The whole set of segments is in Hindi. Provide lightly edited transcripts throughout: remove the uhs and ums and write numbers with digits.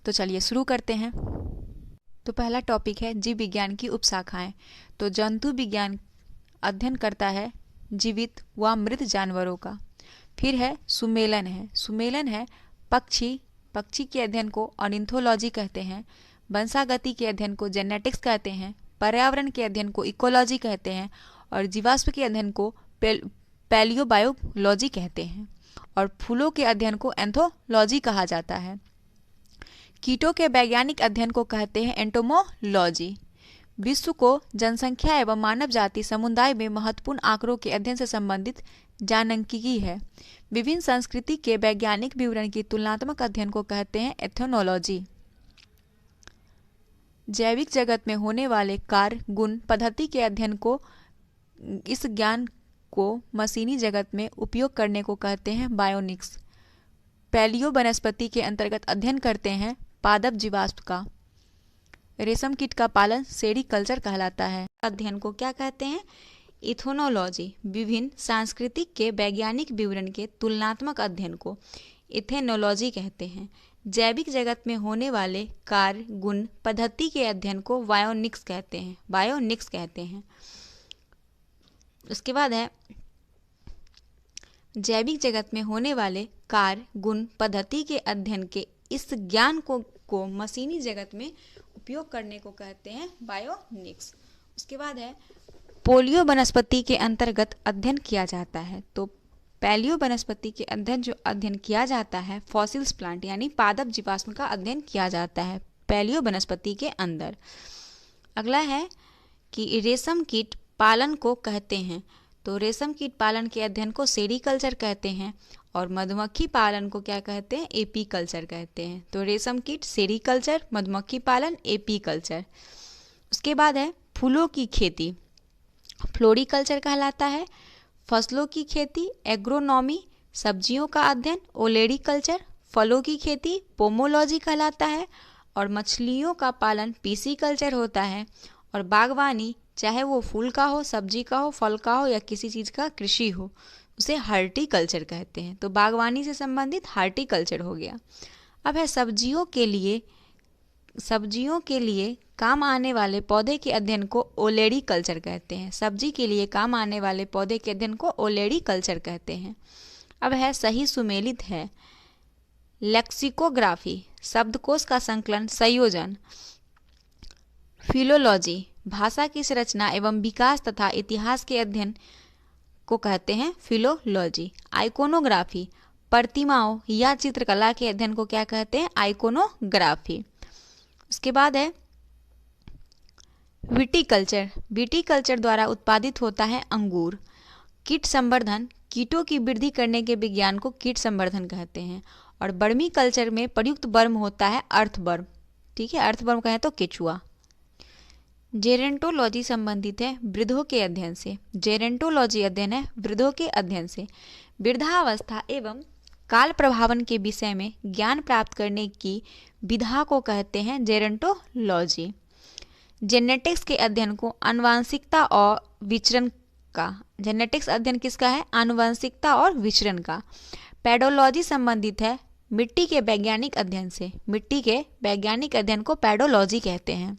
तो चलिए शुरू करते हैं। तो पहला टॉपिक है जीव विज्ञान की उपशाखाएं। तो जंतु विज्ञान अध्ययन करता है जीवित व मृत जानवरों का। फिर है सुमेलन है पक्षी के अध्ययन को ऑर्निथोलॉजी कहते हैं। वंशागति के अध्ययन को जेनेटिक्स कहते हैं। पर्यावरण के अध्ययन को इकोलॉजी कहते हैं और जीवाश्म के अध्ययन को पैलियोबायोलॉजी कहते हैं और फूलों के अध्ययन को एंथोलॉजी कहा जाता है। कीटों के वैज्ञानिक अध्ययन को कहते हैं एंटोमोलॉजी। विश्व को जनसंख्या एवं मानव जाति समुदाय में महत्वपूर्ण आंकड़ों के अध्ययन से संबंधित जानकीय है। विभिन्न संस्कृति के वैज्ञानिक विवरण की तुलनात्मक अध्ययन को कहते हैं एथनोलॉजी। जैविक जगत में होने वाले कार्य गुण पद्धति के अध्ययन को, इस ज्ञान को मशीनी जगत में उपयोग करने को कहते हैं बायोनिक्स। पैलियो वनस्पति के अंतर्गत अध्ययन करते हैं पादप जीवाश्म का। रेशम कीट का पालन सेरीकल्चर कहलाता है। अध्ययन को क्या कहते हैं? इथेनोलॉजी। विभिन्न सांस्कृतिक के वैज्ञानिक विवरण के तुलनात्मक अध्ययन को इथेनोलॉजी कहते हैं। जैविक जगत में होने वाले कार्य गुण पद्धति के अध्ययन को बायोनिक्स कहते हैं। उसके बाद है जैविक जगत में होने वाले कार्य गुण पद्धति के अध्ययन के इस ज्ञान को मशीनी जगत में उपयोग करने को कहते हैं बायोनिक्स। उसके बाद है पोलियो वनस्पति के अंतर्गत अध्ययन किया जाता है। तो पैलियो वनस्पति के अध्ययन किया जाता है फॉसिल्स प्लांट यानी पादप जीवाश्म का अध्ययन किया जाता है पैलियो वनस्पति के अंदर। अगला है कि रेशम कीट पालन को कहते हैं। तो रेशम कीट पालन के अध्ययन को सेरीकल्चर कहते हैं और मधुमक्खी पालन को क्या कहते हैं? एपीकल्चर कहते हैं। तो रेशम कीट सेरीकल्चर, मधुमक्खी पालन एपीकल्चर। उसके बाद है फूलों की खेती फ्लोरिकल्चर कहलाता है। फसलों की खेती एग्रोनॉमी, सब्जियों का अध्ययन ओलेरीकल्चर, फलों की खेती पोमोलॉजी कहलाता है और मछलियों का पालन पीसीकल्चर होता है और बागवानी चाहे वो फूल का हो, सब्जी का हो, फल का हो या किसी चीज़ का कृषि हो उसे हार्टिकल्चर कहते हैं। तो बागवानी से संबंधित हार्टिकल्चर हो गया। अब है सब्जियों के लिए काम आने वाले पौधे के अध्ययन को ओलेरीकल्चर कहते हैं। सब्जी के लिए काम आने वाले पौधे के अध्ययन को ओलेरीकल्चर कहते हैं। अब है सही सुमेलित है लेक्सिकोग्राफी शब्दकोश का संकलन संयोजन। फिलोलॉजी भाषा की संरचना एवं विकास तथा इतिहास के अध्ययन को कहते हैं फिलोलॉजी। आइकोनोग्राफी प्रतिमाओं या चित्रकला के अध्ययन को क्या कहते हैं? आइकोनोग्राफी। उसके बाद है विटीकल्चर द्वारा उत्पादित होता है अंगूर। कीट संवर्धन कीटों की वृद्धि करने के विज्ञान को कीट संवर्धन कहते हैं और वर्मी कल्चर में प्रयुक्त वर्म होता है अर्थवर्म। ठीक है, अर्थवर्म कहें तो केचुआ। जेरेंटोलॉजी संबंधित है वृद्धों के अध्ययन से। जेरेंटोलॉजी अध्ययन है वृद्धों के अध्ययन से। वृद्धावस्था एवं काल प्रभावन के विषय में ज्ञान प्राप्त करने की विधा को कहते हैं जेरेंटोलॉजी। जेनेटिक्स के अध्ययन को आनुवंशिकता और विचरण का। जेनेटिक्स अध्ययन किसका है? आनुवंशिकता और विचरण का। पैडोलॉजी संबंधित है मिट्टी के वैज्ञानिक अध्ययन से। मिट्टी के वैज्ञानिक अध्ययन को पैडोलॉजी कहते हैं।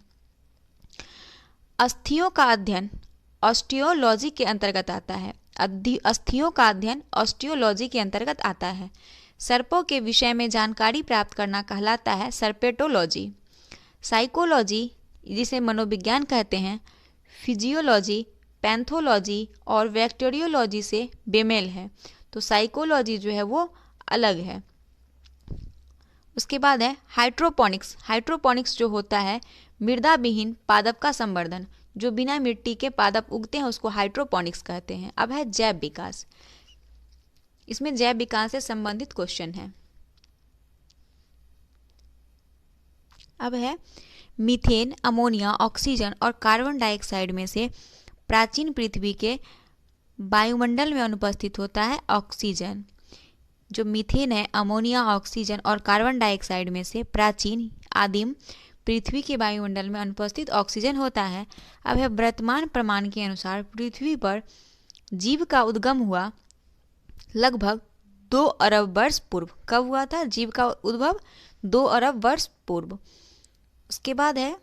अस्थियों का अध्ययन ऑस्टियोलॉजी के अंतर्गत आता है। अस्थियों का अध्ययन ऑस्टियोलॉजी के अंतर्गत आता है। सर्पों के विषय में जानकारी प्राप्त करना कहलाता है सर्पेटोलॉजी। साइकोलॉजी जिसे मनोविज्ञान कहते हैं फिजियोलॉजी, पैथोलॉजी और बैक्टीरियोलॉजी से बेमेल है। तो साइकोलॉजी जो है वो अलग है। उसके बाद है हाइड्रोपोनिक्स जो होता है मृदा विहीन पादप का संवर्धन। जो बिना मिट्टी के पादप उगते हैं उसको हाइड्रोपोनिक्स कहते हैं। अब है जैव विकास। इसमें जैव विकास से संबंधित क्वेश्चन है। अब है मीथेन, अमोनिया, ऑक्सीजन और कार्बन डाइऑक्साइड में से प्राचीन पृथ्वी के वायुमंडल में अनुपस्थित होता है ऑक्सीजन। जो मीथेन है, अमोनिया, ऑक्सीजन और कार्बन डाइऑक्साइड में से प्राचीन आदिम पृथ्वी के वायुमंडल में अनुपस्थित ऑक्सीजन होता है। अब है वर्तमान प्रमाण के अनुसार पृथ्वी पर जीव का उद्गम हुआ लगभग 2 अरब वर्ष पूर्व। कब हुआ था जीव का उद्भव? 2 अरब वर्ष पूर्व। उसके बाद है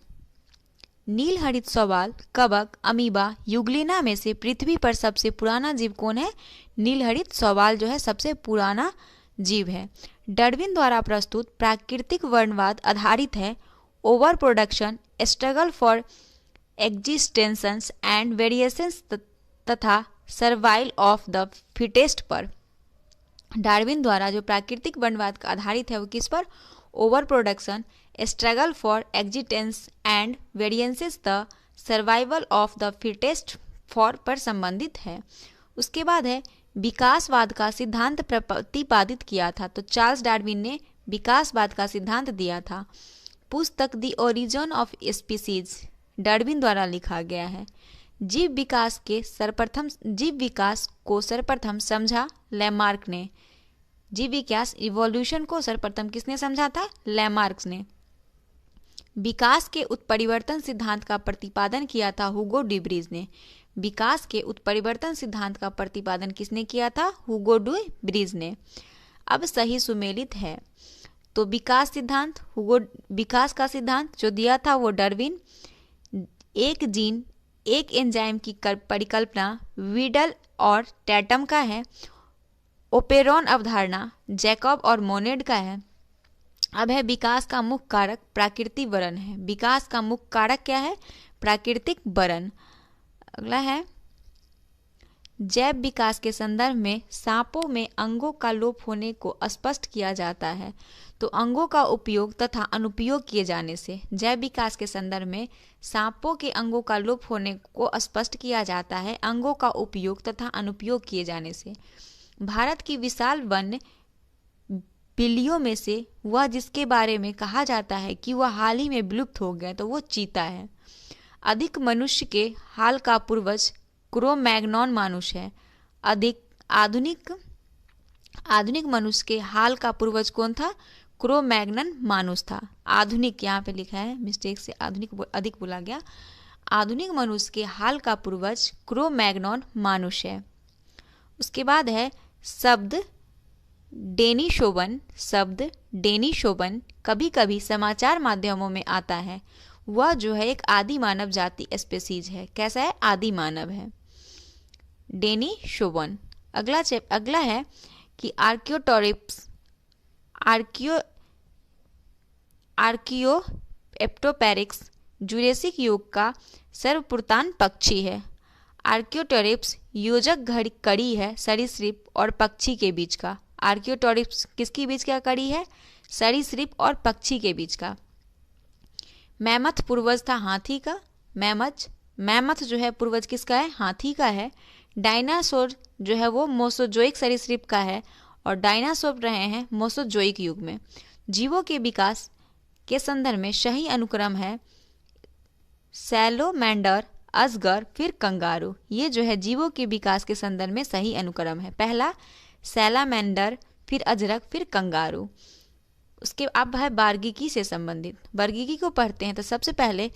नील हरित शैवाल, कवक, अमीबा, युग्लिना में से पृथ्वी पर सबसे पुराना जीव कौन है? नील हरित शैवाल जो है सबसे पुराना जीव है। डार्विन द्वारा प्रस्तुत प्राकृतिक वर्णवाद आधारित है over production, struggle for existence and variations तथा सर्वाइवल ऑफ द फिटेस्ट पर। डार्विन द्वारा जो प्राकृतिक वर्णवाद का आधारित है वो किस पर? Over production, struggle for existence and variances the survival of the fittest for पर संबंधित है। उसके बाद है विकासवाद का सिद्धांत प्रतिपादित किया था। तो चार्ल्स डार्विन ने विकासवाद का सिद्धांत दिया था। पुस्तक the origin of species Darwin द्वारा लिखा गया है। जीव विकास को सर्वप्रथम समझा लैमार्क ने। जीव विकास इवोल्यूशन को सर्वप्रथम किसने समझा था? लैमार्क ने। विकास के उत्परिवर्तन सिद्धांत का प्रतिपादन किया था हुगो डी ब्रीज ने। विकास के उत्परिवर्तन सिद्धांत का प्रतिपादन किसने किया था? हुगो डी ब्रीज ने। अब सही सुमेलित है तो विकास का सिद्धांत जो दिया था वो डार्विन। एक जीन एक एंजाइम की परिकल्पना वीडल और टैटम का है। ओपेरॉन अवधारणा जैकब और मोनेड का है। अब है विकास का मुख्य कारक प्राकृतिक वरण है। विकास का मुख्य कारक क्या है? प्राकृतिक वरण। अगला है जैव विकास के संदर्भ में सांपों में अंगों का लोप होने को स्पष्ट किया जाता है। तो अंगों का उपयोग तथा अनुपयोग किए जाने से जैव विकास के संदर्भ में सांपों के अंगों का लोप होने को स्पष्ट किया जाता है अंगों का उपयोग तथा अनुपयोग किए जाने से। भारत की विशाल वन्य बिल्लियों में से वह जिसके बारे में कहा जाता है कि वह हाल ही में विलुप्त हो गया तो वो चीता है। अधिक मनुष्य के हाल का पूर्वज क्रो-मैग्नॉन मानुष है। आधुनिक मनुष्य के हाल का पूर्वज कौन था? क्रो-मैग्नन मानुष था। आधुनिक यहाँ पे लिखा है, मिस्टेक से आधुनिक अधिक बोला गया। आधुनिक मनुष्य के हाल का पूर्वज क्रो-मैग्नॉन मानुष है। उसके बाद है शब्द डेनिशोवन कभी कभी समाचार माध्यमों में आता है। वह जो है एक आदि मानव जाति स्पेसीज है। कैसा है? आदि मानव है डेनिशोवन। अगला है कि आर्कियोप्टेरिक्स जुरेसिक युग का सर्वपुरातन पक्षी है। आर्कियोप्टेरिक्स योजक कड़ी है सरीसृप और पक्षी के बीच का। आर्कियोप्टेरिक्स किसके बीच का कड़ी है? सरीसृप और पक्षी के बीच का। मैमथ पूर्वज था हाथी का। मैमथ जो है पूर्वज किसका है? हाथी का है। डायनासोर जो है वो मोसोजोइक सरीसृप का है और डायनासोर रहे हैं मोसोजोइक युग में। जीवों के विकास के संदर्भ में सही अनुक्रम है सैलोमैंडर, अजगर, फिर कंगारू। ये जो है जीवों के विकास के संदर्भ में सही अनुक्रम है। पहला सैलामेंडर, फिर अजरक, फिर कंगारू। उसके अब है बार्गिकी से संबंधित। बार्गिकी को पढ़ते हैं तो सबसे पहले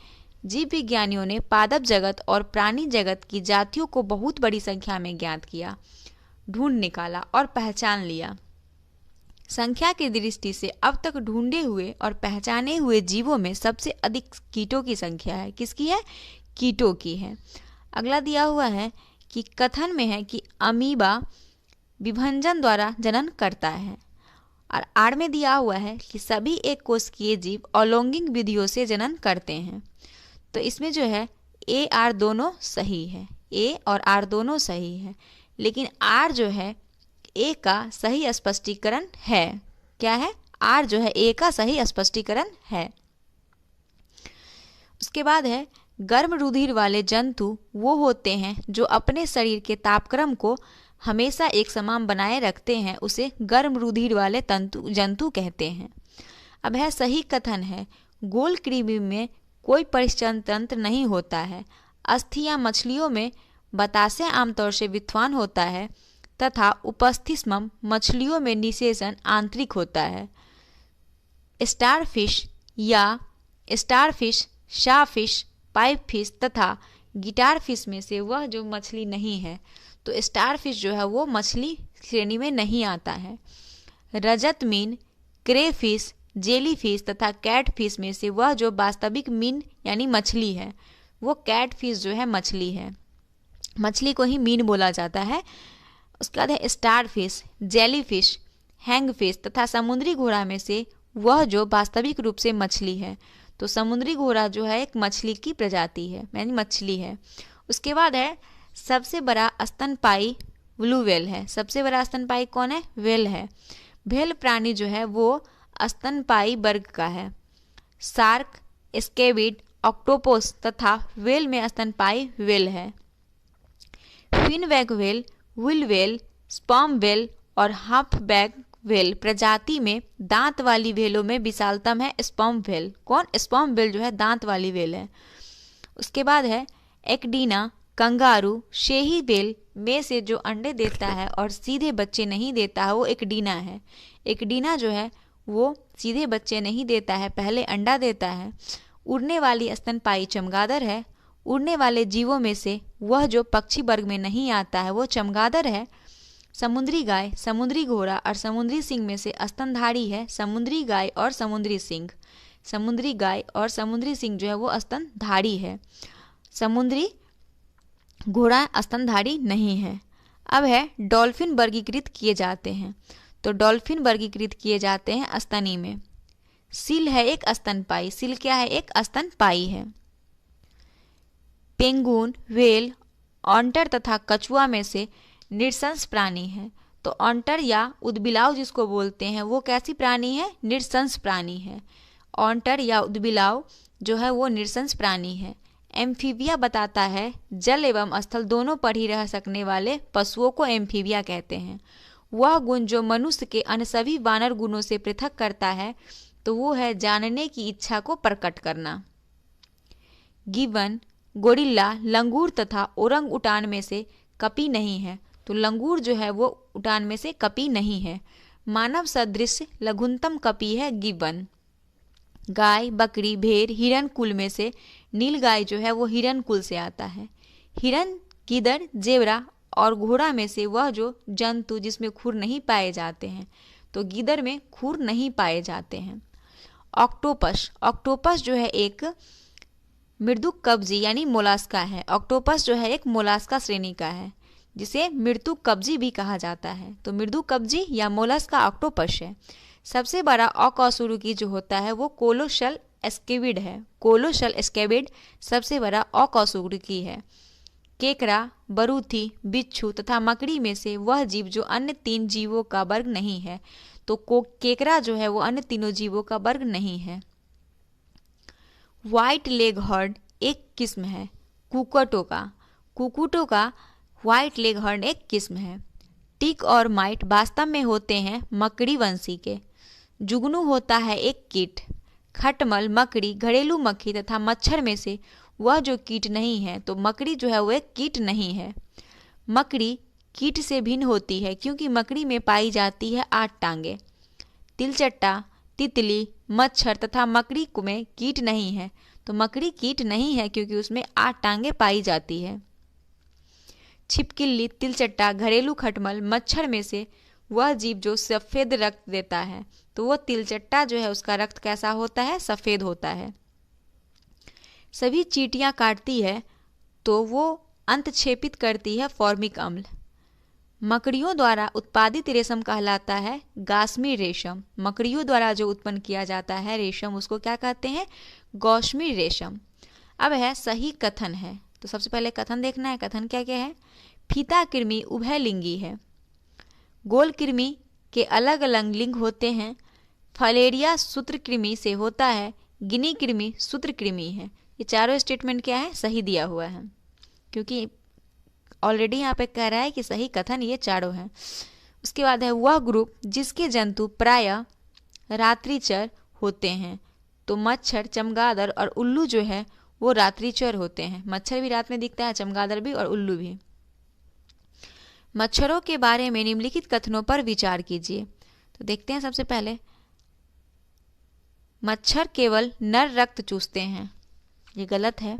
जीव विज्ञानियों ने पादप जगत और प्राणी जगत की जातियों को बहुत बड़ी संख्या में ज्ञात किया, ढूंढ निकाला और पहचान लिया। संख्या की दृष्टि से अब तक ढूंढे हुए और पहचाने हुए जीवों में सबसे अधिक कीटों की संख्या है। किसकी है? कीटों की है। अगला दिया हुआ है कि कथन में है कि अमीबा विभंजन द्वारा जनन करता है। और आड़ में दिया हुआ है कि सभी एक कोशिकीय जीव अलैंगिक विधियों से जनन करते हैं। तो इसमें जो है ए आर दोनों सही है, ए और आर दोनों सही है, लेकिन आर जो है ए का सही स्पष्टीकरण है। क्या है? आर जो है ए का सही स्पष्टीकरण है। उसके बाद है गर्म रुधिर वाले जंतु वो होते हैं जो अपने शरीर के तापक्रम को हमेशा एक समान बनाए रखते हैं, उसे गर्म रुधिर वाले जंतु कहते हैं। अब है सही कथन है गोल कृमि में कोई परिश्चन तंत्र नहीं होता है। अस्थियां मछलियों में बतासे आमतौर से विद्वान होता है तथा उपस्थिस्मम मछलियों में निषेचन आंतरिक होता है। स्टारफिश, शाफिश, पाइपफिश तथा गिटारफिश में से वह जो मछली नहीं है, तो स्टारफिश जो है वो मछली श्रेणी में नहीं आता है। रजत मीन, क्रेफिश, जेली फिश तथा कैट फिश में से वह जो वास्तविक मीन यानी मछली है, वो कैट फिश जो है मछली है, मछली को ही मीन बोला जाता है। उसके बाद है star fish, jelly fish, hang fish तथा समुद्री घोड़ा में से वह जो वास्तविक रूप से मछली है। तो समुद्री घोड़ा जो है एक मछली की प्रजाति है, यानी मछली है। उसके बाद है सबसे बड़ा स्तनपायी ब्लू व्हेल है। सबसे बड़ा स्तनपायी कौन है? व्हेल है। व्हेल प्राणी जो है वो स्तनपायी वर्ग का है। शार्क, स्केविड, ऑक्टोपस तथा व्हेल में स्तनपायी व्हेल है। फिनबैक व्हेल, व्हील व्हेल, स्पर्म व्हेल और हम्पबैक व्हेल प्रजाति में दांत वाली व्हेलों में विशालतम है स्पर्म व्हेल। कौन? स्पर्म व्हेल जो है दांत वाली व्हेल है। उसके बाद है एक्डीना, कंगारू, शेही व्हेल में से जो अंडे देता है और सीधे बच्चे नहीं देता है वो एक्डीना है। एक्डीना जो है वो सीधे बच्चे नहीं देता है, पहले अंडा देता है। उड़ने वाली स्तनपायी चमगादड़ है। उड़ने वाले जीवों में से वह जो पक्षी वर्ग में नहीं आता है वो चमगादड़ है। समुद्री गाय, समुद्री घोड़ा और समुद्री सिंह में से स्तनधारी है समुद्री गाय और समुद्री सिंह। समुद्री गाय और समुद्री सिंह जो है वो स्तनधारी है, समुद्री घोड़ा स्तनधारी नहीं है। अब है डॉल्फिन वर्गीकृत किए जाते हैं। तो डॉल्फिन वर्गीकृत किए जाते हैं स्तनी में। सील है एक स्तनपायी। सील क्या है? एक स्तनपायी है। पेंगुइन, व्हेल, ऑन्टर तथा कछुआ में से निरशंस प्राणी है। तो ऑन्टर या उदबिलाव जिसको बोलते हैं वो कैसी प्राणी है? निरशंस प्राणी है। ऑन्टर या उदबिलाव जो है वो निरशंस प्राणी है। एम्फीबिया बताता है जल एवं स्थल दोनों पर ही रह सकने वाले पशुओं को एम्फीबिया कहते हैं। वह गुण जो मनुष्य के अन्य सभी वानर गुणों से पृथक करता है तो वो है जानने की इच्छा को प्रकट करना। गिबन, गोरिल्ला, लंगूर तथा ओरंग उटान में से कपी नहीं है। तो लंगूर जो है वो उटान में से कपी नहीं है। मानव सदृश लघुतम कपी है गिबन। गाय, बकरी, भेड़, हिरन कुल में से नील गाय जो है वो हिरन कुल से आता है। हिरन, गीदड़, जेबरा और घोड़ा में से वह जो जंतु जिसमें खुर नहीं पाए जाते हैं। तो गीदड़ में खुर नहीं पाए जाते हैं। ऑक्टोपस, ऑक्टोपस जो है एक मृदुक कवजी यानी मोलास्का है। ऑक्टोपस जो है एक मोलास्का श्रेणी का है जिसे मृदुक कवजी भी कहा जाता है। तो मृदुक कवजी या मोलास्का ऑक्टोपस है। सबसे बड़ा अकशेरुकी जो होता है वो कोलोशल स्केविड है। कोलोशल स्केविड सबसे बड़ा अकशेरुकी है। केकड़ा, बरूथी, बिच्छू तथा मकड़ी में से वह जीव जो अन्य तीन जीवों का वर्ग नहीं है। तो केकड़ा जो है वो अन्य तीनों जीवों का वर्ग नहीं है। व्हाइट लेग हर्न एक किस्म है कुकुटों का। कुकुटों का व्हाइट लेग हर्न एक किस्म है। टिक और माइट वास्तव में होते हैं मकड़ी वंशी के। जुगनू होता है एक कीट। खटमल, मकड़ी, घरेलू मक्खी तथा मच्छर में से वह जो कीट नहीं है। तो मकड़ी जो है वो एक कीट नहीं है। मकड़ी कीट से भिन्न होती है क्योंकि मकड़ी में पाई जाती है 8 टांगे। तिलचट्टा, तितली, मच्छर तथा मकड़ी में कीट नहीं है। तो मकड़ी कीट नहीं है क्योंकि उसमें 8 टांगे पाई जाती है। छिपकली, तिलचट्टा, घरेलू खटमल, मच्छर में से वह जीव जो सफ़ेद रक्त देता है। तो वो तिलचट्टा जो है उसका रक्त कैसा होता है? सफ़ेद होता है। सभी चींटियां काटती है तो वो अंतक्षेपित करती है फॉर्मिक अम्ल। मकड़ियों द्वारा उत्पादित रेशम कहलाता है गास्मी रेशम। मकड़ियों द्वारा जो उत्पन्न किया जाता है रेशम उसको क्या कहते हैं? गौशमी रेशम। अब है सही कथन है। तो सबसे पहले कथन देखना है। कथन क्या क्या है? फीता कृमि उभयलिंगी है। गोल कृमि के अलग अलग लिंग होते हैं। फलेरिया सूत्रकृमि से होता है। गिनी कृमि सूत्रकृमि है। ये चारों स्टेटमेंट क्या है? सही दिया हुआ है क्योंकि ऑलरेडी यहाँ पे कह रहा है कि सही कथन ये चारों हैं। उसके बाद है वह ग्रुप जिसके जंतु प्रायः रात्रिचर होते हैं। तो मच्छर, चमगादड़ और उल्लू जो है वो रात्रिचर होते हैं। मच्छर भी रात में दिखता है, चमगादड़ भी और उल्लू भी। मच्छरों के बारे में निम्नलिखित कथनों पर विचार कीजिए। तो देखते हैं सबसे पहले, मच्छर केवल नर रक्त चूसते हैं, ये गलत है।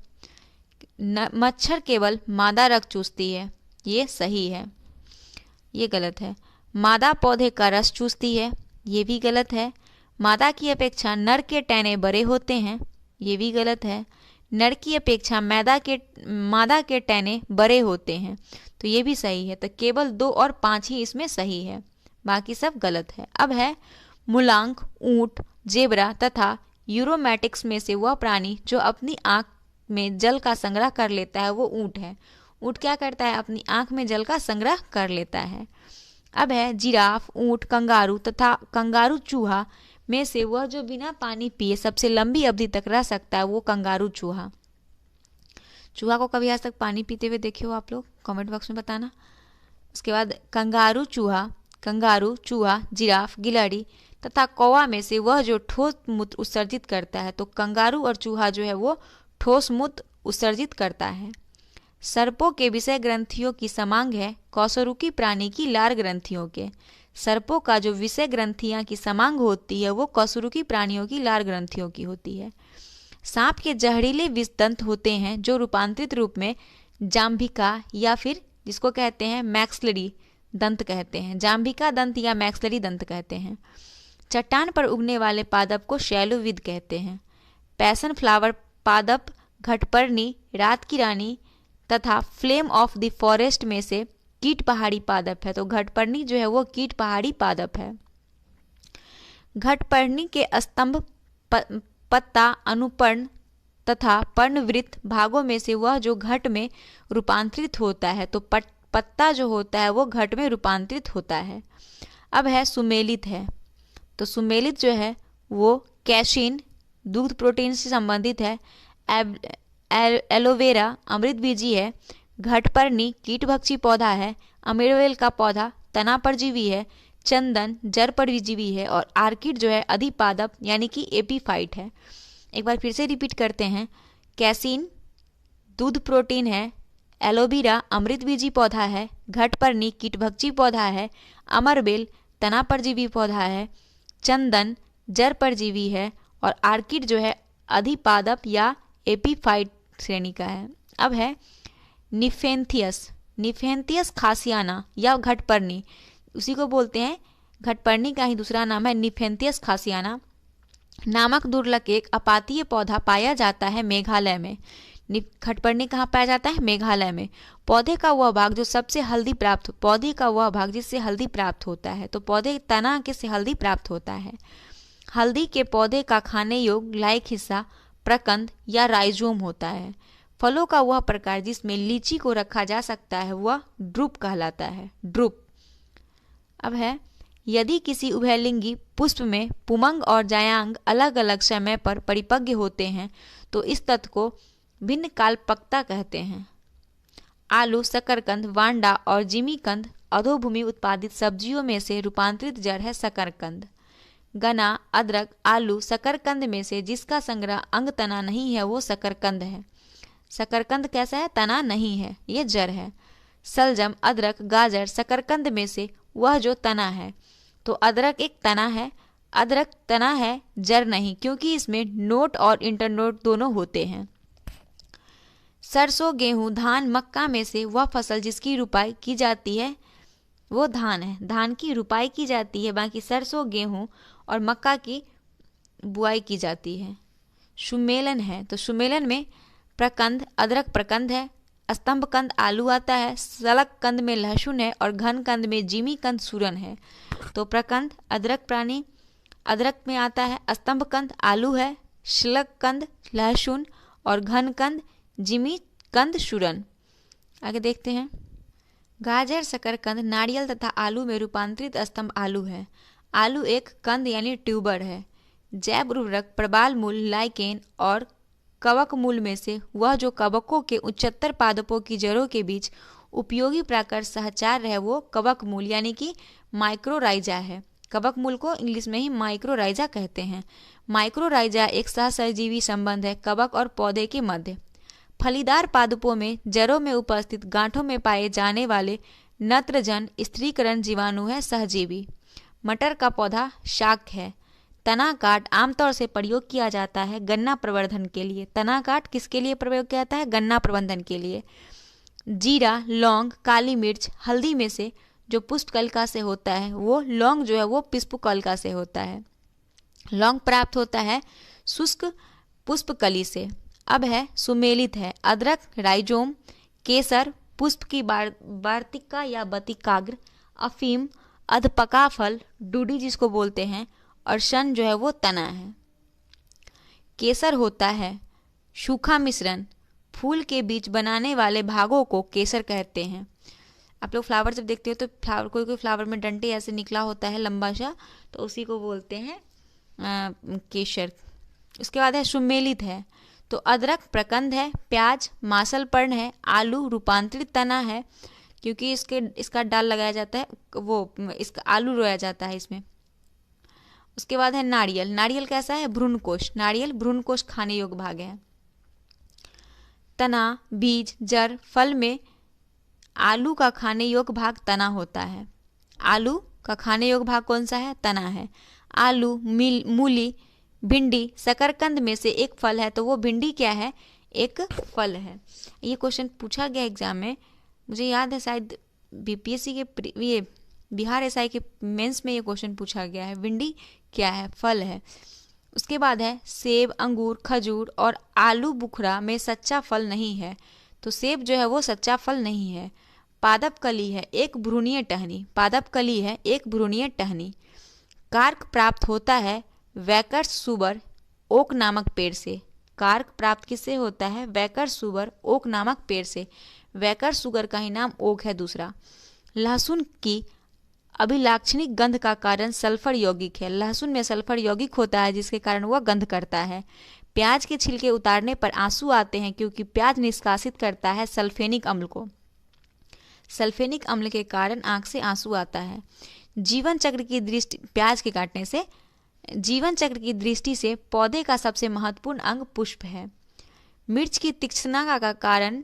मच्छर केवल मादा रक्त चूसती है, ये सही है। ये गलत है। मादा पौधे का रस चूसती है, ये भी गलत है। मादा की अपेक्षा नर के टैने बड़े होते हैं, ये भी गलत है। नर की अपेक्षा मादा के टैने बड़े होते हैं, तो ये भी सही है। तो केवल 2 और 5 ही इसमें सही है, बाकी सब गलत है। अब है मूलांक, ऊंट, जेब्रा तथा यूरोमैटिक्स में से वह प्राणी जो अपनी आंख में जल का संग्रह कर लेता है, वो ऊंट है। ऊंट क्या करता है? अपनी आंख में जल का संग्रह कर लेता है। अब है जिराफ, ऊंट, कंगारू तथा कंगारू चूहा में से वह जो बिना पानी पिए सबसे लंबी अवधि तक रह सकता है, वो कंगारू चूहा। चूहा को कभी आज तक पानी पीते हुए देखे हो आप लोग? कमेंट बॉक्स में बताना। उसके बाद कंगारू चूहा, जिराफ, गिलहरी तथा कौवा में से वह जो ठोस मूत्र उत्सर्जित करता है, तो कंगारू और चूहा जो है वो ठोस मूत्र उत्सर्जित करता है। सर्पों के विषय ग्रंथियों की समांग है कशेरुकी प्राणी की लार ग्रंथियों के। सर्पों का जो विषय ग्रंथियां की समांग होती है वो कशेरुकी प्राणियों की लार ग्रंथियों की होती है। सांप के जहरीले विष दंत होते हैं जो रूपांतरित रूप में जाम्भिका या फिर जिसको कहते हैं मैक्सलरी दंत कहते हैं, जाम्भिका दंत या मैक्सलरी दंत कहते हैं। चट्टान पर उगने वाले पादप को शैलोविद कहते हैं। पैसन फ्लावर पादप घटपर्णी, रात की रानी तथा फ्लेम ऑफ द फॉरेस्ट में से कीट पहाड़ी पादप है, तो घटपर्णी जो है वो कीट पहाड़ी पादप है। घटपर्णी के स्तंभ, पत्ता, अनुपर्ण तथा पर्णवृत्त भागों में से वह जो घट में रूपांतरित होता है, तो पत्ता जो होता है वो घट में रूपांतरित होता है। अब है सुमेलित है, तो सुमेलित जो है वो कैसिन दूध प्रोटीन से संबंधित है। एलोवेरा अमृत बीजी है। घटपर्णी कीटभक्षी पौधा है। अमेरोवेल का पौधा तना परजीवी है। चंदन जड़ परजीवी है। और आर्किड जो है अधिपादप यानी कि एपीफाइट है। एक बार फिर से रिपीट करते हैं। कैसिन दूध प्रोटीन है। एलोवेरा अमृत बीजी पौधा है। घटपर्णी कीटभक्षी पौधा है। अमरबेल तना परजीवी पौधा है। चंदन जड़ परजीवी है। और आर्किड जो है अधिपादप या एपीफाइट श्रेणी का है। अब है निफेंथियस खासियाना या घटपर्णी, उसी को बोलते हैं। घटपर्णी का ही दूसरा नाम है निफेंथियस खासियाना नामक दुर्लभ एक अपातीय पौधा पाया जाता है मेघालय में। घटपर्णी कहाँ पाया जाता है? मेघालय में। पौधे का वह भाग जो सबसे पौधे का वह भाग जिससे हल्दी प्राप्त होता है, तो पौधे तना के से हल्दी प्राप्त होता है। हल्दी के पौधे का खाने योग्य लायक हिस्सा प्रकंद या राइजोम होता है। फलों का वह प्रकार जिसमें लीची को रखा जा सकता है वह ड्रुप कहलाता है। ड्रुप। अब है यदि किसी उभयलिंगी पुष्प में पुमंग और जायांग अलग अलग समय पर परिपक्व होते हैं तो इस तत्व को भिन्न कालपक्वता कहते हैं। आलू, शकरकंद, वांडा और जिमीकंद अधोभूमि उत्पादित सब्जियों में से रूपांतरित जड़ है शकरकंद। गन्ना, अदरक, आलू, शकरकंद में से जिसका संग्रह अंग तना नहीं है वो शकरकंद है। शकरकंद कैसा है? तना नहीं है, ये जड़ है। सलजम, अदरक, गाजर शकरकंद में से वह जो तना है, तो अदरक एक तना है। अदरक तना है, जड़ नहीं, क्योंकि इसमें नोट और इंटरनोट दोनों होते हैं। सरसों, गेहूं, धान, मक्का में से वह फसल जिसकी रुपाई की जाती है वो धान है। धान की रुपाई की जाती है, बाकी सरसों, गेहूं और मक्का की बुआई की जाती है। सुमेलन है, तो सुमेलन में प्रकंद, अदरक प्रकंद है। स्तंभ कंद आलू आता है। सलक कंद में लहसुन है और घन कंद में जिमी कंद सूरन है। तो प्रकंद अदरक प्राणी अदरक में आता है। स्तंभ कंद आलू है। शलक कंद लहसुन और घन कंद जिमी कंद सूरन। आगे देखते हैं। गाजर, शकरकंद, नारियल तथा आलू में रूपांतरित स्तंभ आलू है। आलू एक कंद यानी ट्यूबर है। जैव उर्वरक प्रबाल मूल, लाइकेन और कवक मूल में से वह जो कवकों के उच्चतर पादपों की जड़ों के बीच उपयोगी प्राकृत सहचार है वो कवक मूल यानी कि माइक्रोराइजा है। कवक मूल को इंग्लिश में ही माइक्रोराइजा कहते हैं। माइक्रोराइजा एक सहसहजीवी संबंध है कवक और पौधे के मध्य। फलीदार पादपों में जड़ों में उपस्थित गांठों में पाए जाने वाले नत्रजन स्त्रीकरण जीवाणु है सहजीवी। मटर का पौधा शाक है। तना काट आमतौर से प्रयोग किया जाता है गन्ना प्रवर्धन के लिए। तना काट किसके लिए प्रयोग किया जाता है? गन्ना प्रबंधन के लिए। जीरा, लौंग, काली मिर्च, हल्दी में से जो पुष्पकलिका से होता है वो लौंग जो है वो पुष्पकलिका से होता है। लौंग प्राप्त होता है शुष्क पुष्पकली से। अब है सुमेलित है अदरक, राइजोम, केसर, पुष्प की वार्तिका या बतिकाग्र, अफीम, अधपका फल, डूडी जिसको बोलते हैं, और शन जो है वो तना है। केसर होता है सूखा मिश्रण, फूल के बीच बनाने वाले भागों को केसर कहते हैं। आप लोग फ्लावर जब देखते हो तो फ्लावर कोई फ्लावर में डंटे ऐसे निकला होता है लंबा सा, तो उसी को बोलते हैं केसर। उसके बाद है सुमेलित है तो अदरक प्रकंद है, प्याज मासल पर्ण है, आलू रूपांतरित तना है क्योंकि इसका डाल लगाया जाता है, वो इसका आलू रोया जाता है इसमें। उसके बाद है नारियल। नारियल कैसा है? भ्रूणकोश। नारियल भ्रूणकोश खाने योग्य भाग है। तना, बीज, जड़, फल में आलू का खाने योग्य भाग तना होता है। आलू का खाने योग्य भाग कौन सा है? तना है। आलू, मूली, भिंडी शकरकंद में से एक फल है, तो वो भिंडी क्या है? एक फल है। ये क्वेश्चन पूछा गया एग्जाम में, मुझे याद है शायद बीपीएससी के ये बिहार एसआई के मेंस में ये क्वेश्चन पूछा गया है। भिंडी क्या है? फल है। उसके बाद है सेब, अंगूर, खजूर और आलू बुखरा में सच्चा फल नहीं है, तो सेब जो है वो सच्चा फल नहीं है। पादप कली है एक भ्रूणीय टहनी। पादप कली है एक भ्रूणीय टहनी। कार्क प्राप्त होता है वैकर्स सुबर ओक नामक पेड़ से। कार्क प्राप्त किससे होता है? वैकर्स सुबर ओक नामक पेड़ से। वैकर्स सुगर का ही नाम ओक है दूसरा। लहसुन की अभिलाक्षणिक गंध का कारण सल्फर यौगिक है। लहसुन में सल्फर यौगिक होता है जिसके कारण वह गंध करता है। प्याज के छिलके उतारने पर आंसू आते हैं क्योंकि प्याज निष्कासित करता है सल्फेनिक अम्ल को। सल्फेनिक अम्ल के कारण आंख से आंसू आता है। जीवन चक्र की दृष्टि प्याज के काटने से जीवन चक्र की दृष्टि से पौधे का सबसे महत्वपूर्ण अंग पुष्प है। मिर्च की तीक्ष्णता का कारण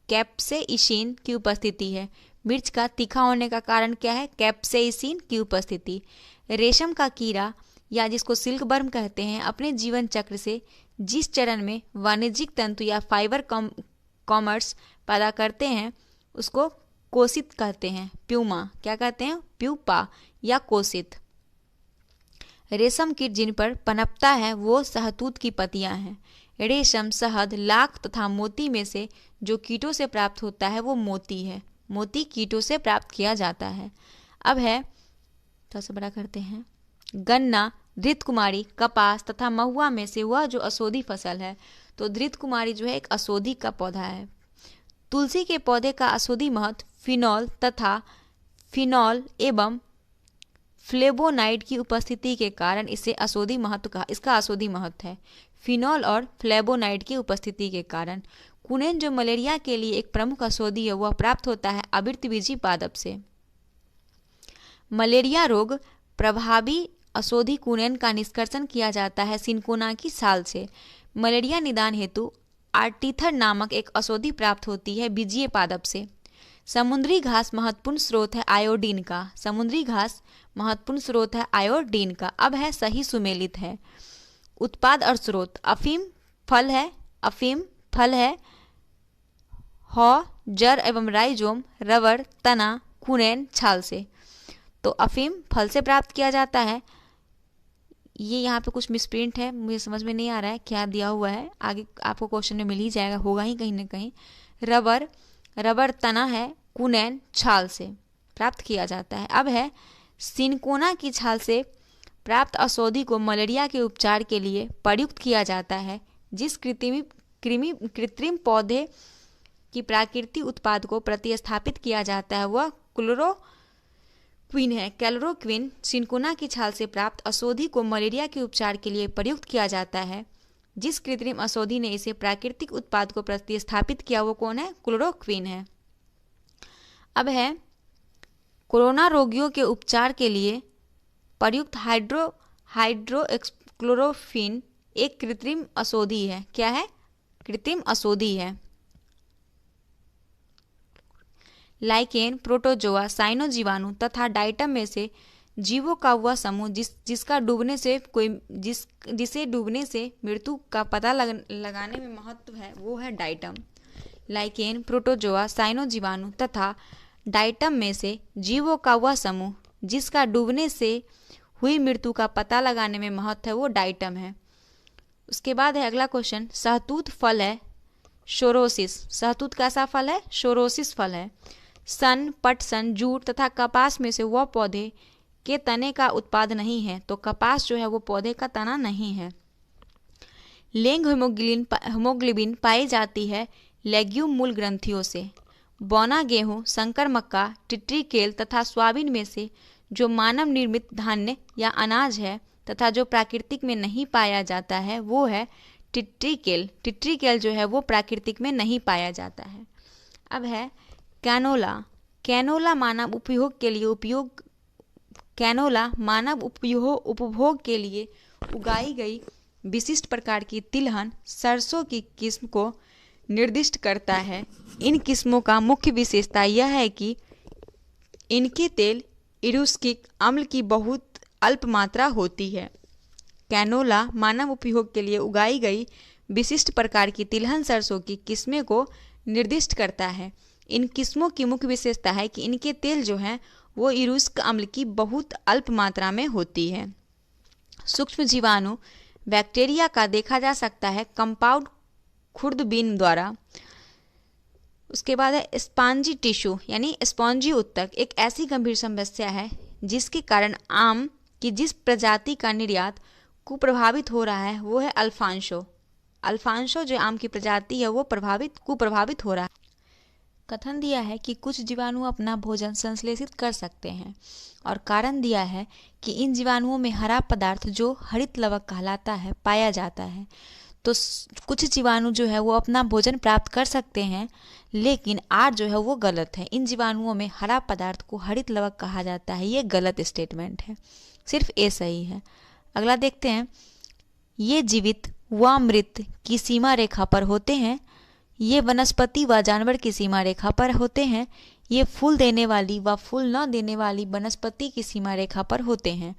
कैप्सेइसिन की उपस्थिति है। मिर्च का तीखा होने का कारण क्या है? कैप्सेइसिन की उपस्थिति। रेशम का कीड़ा या जिसको सिल्क वर्म कहते हैं अपने जीवन चक्र से जिस चरण में वाणिज्यिक तंतु या फाइबर कॉमर्स पैदा करते हैं उसको कोशित कहते हैं। प्यूमा क्या कहते हैं? प्यूपा या कोशित। रेशम कीट जिन पर पनपता है वो शहतूत की पत्तियां हैं। रेशम, शहद, लाख तथा मोती में से जो कीटों से प्राप्त होता है वो मोती है। मोती कीटों से प्राप्त किया जाता है। अब है थोड़ा सा बड़ा करते हैं। गन्ना, धृतकुमारी, कपास तथा महुआ में से वह जो औषधि फसल है, तो धृतकुमारी जो है एक औषधि का पौधा है। तुलसी के पौधे का औषधि महत्व फिनॉल एवं फ्लेवोनाइड की उपस्थिति के कारण इसे औषधि महत्व कहा। इसका औषधि महत्व है फिनॉल और फ्लेवोनाइड की उपस्थिति के कारण। कुनेन जो मलेरिया के लिए एक प्रमुख औषधि है वह प्राप्त होता है आवृतबीजी पादप से। मलेरिया रोग प्रभावी औषधि कुनेन का निष्कर्षण किया जाता है सिनकोना की छाल से। मलेरिया निदान हेतु आर्टीथर नामक एक औषधि प्राप्त होती है बीजीय पादप से। समुद्री घास महत्वपूर्ण स्रोत है आयोडीन का। समुद्री घास महत्वपूर्ण स्रोत है आयोडीन का। अब है सही सुमेलित है। उत्पाद और स्रोत अफीम फल है। हौ जड़ एवं राइजोम, रबर, तना, कुनेन छाल से। तो अफीम फल से प्राप्त किया जाता है। ये यहाँ पे कुछ मिसप्रिंट है, मुझे समझ में नहीं आ रहा है क्या दिया हुआ है, आगे आपको क्वेश्चन में मिल ही जाएगा, होगा ही कहीं ना कहीं। रबर तना है, कुनेन छाल से प्राप्त किया जाता है। अब है सिनकोना की छाल से प्राप्त औषधि को मलेरिया के उपचार के लिए प्रयुक्त किया जाता है। जिस कृत्रिम पौधे की प्राकृतिक उत्पाद को प्रतिस्थापित किया जाता है वह क्लोरोक्विन है। क्लोरोक्विन सिनकोना की छाल से प्राप्त औषधि को मलेरिया के उपचार के लिए प्रयुक्त किया जाता है। जिस कृत्रिम औषधि ने इसे प्राकृतिक उत्पाद को प्रतिस्थापित किया वो कौन है? क्लोरोक्विन है। अब है कोरोना रोगियों के उपचार के लिए प्रयुक्त हाइड्रोक्लोरोक्विन एक कृत्रिम औषधि है। क्या है? कृत्रिम औषधि है। लाइकेन, प्रोटोजोआ, साइनोजीवाणु तथा डाइटम में से जीवों का वह समूह जिसे डूबने से मृत्यु का पता लगाने में महत्व है वो है डाइटम। लाइकेन, प्रोटोजोआ, साइनोजीवाणु तथा डाइटम में से जीवों का वह समूह जिसका डूबने से हुई मृत्यु का पता लगाने में महत्व है वो डाइटम है। उसके बाद है अगला क्वेश्चन, सहतूत फल है शोरोसिस। सहतूत कैसा फल है? शोरोसिस फल है। सन, पटसन, जूट तथा कपास में से वह पौधे के तने का उत्पाद नहीं है, तो कपास जो है वो पौधे का तना नहीं है। लेंग हीमोग्लोबिन पाई जाती है लेग्यूम मूल ग्रंथियों से। बौना गेहूं, संकर मक्का, टिट्रिकेल तथा सोयाबीन में से जो मानव निर्मित धान्य या अनाज है तथा जो प्राकृतिक में नहीं पाया जाता है वो है टिट्रिकेल। टिट्रिकेल जो है वो प्राकृतिक में नहीं पाया जाता है। अब है कैनोला। कैनोला मानव उपभोग के लिए उगाई गई विशिष्ट प्रकार की तिलहन सरसों की किस्म को निर्दिष्ट करता है। इन किस्मों का मुख्य विशेषता यह है कि इनके तेल इरुस्किक अम्ल की बहुत अल्प मात्रा होती है। कैनोला मानव उपयोग के लिए उगाई गई विशिष्ट प्रकार की तिलहन सरसों की किस्में को निर्दिष्ट करता है। इन किस्मों की मुख्य विशेषता है कि इनके तेल जो हैं वो इरुस्क अम्ल की बहुत अल्प मात्रा में होती है। सूक्ष्म जीवाणु बैक्टीरिया का देखा जा सकता है कंपाउंड खुर्दबीन द्वारा। उसके बाद है स्पॉन्जी टिश्यू यानी स्पॉन्जी उत्तक एक ऐसी गंभीर समस्या है जिसके कारण आम की जिस प्रजाति का निर्यात कुप्रभावित हो रहा है वो है अल्फांसो। अल्फांसो जो आम की प्रजाति है वो कुप्रभावित हो रहा है। कथन दिया है कि कुछ जीवाणु अपना भोजन संश्लेषित कर सकते हैं और कारण दिया है कि इन जीवाणुओं में हरा पदार्थ जो हरित लवक कहलाता है पाया जाता है। तो कुछ जीवाणु जो है वो अपना भोजन प्राप्त कर सकते हैं, लेकिन आर जो है वो गलत है। इन जीवाणुओं में हरा पदार्थ को हरित लवक कहा जाता है, ये गलत स्टेटमेंट है, सिर्फ ए सही है। अगला देखते हैं, ये जीवित व मृत की सीमा रेखा पर होते हैं। ये वनस्पति व जानवर की सीमा रेखा पर होते हैं। ये फूल देने वाली व फूल न देने वाली वनस्पति की सीमा रेखा पर होते हैं।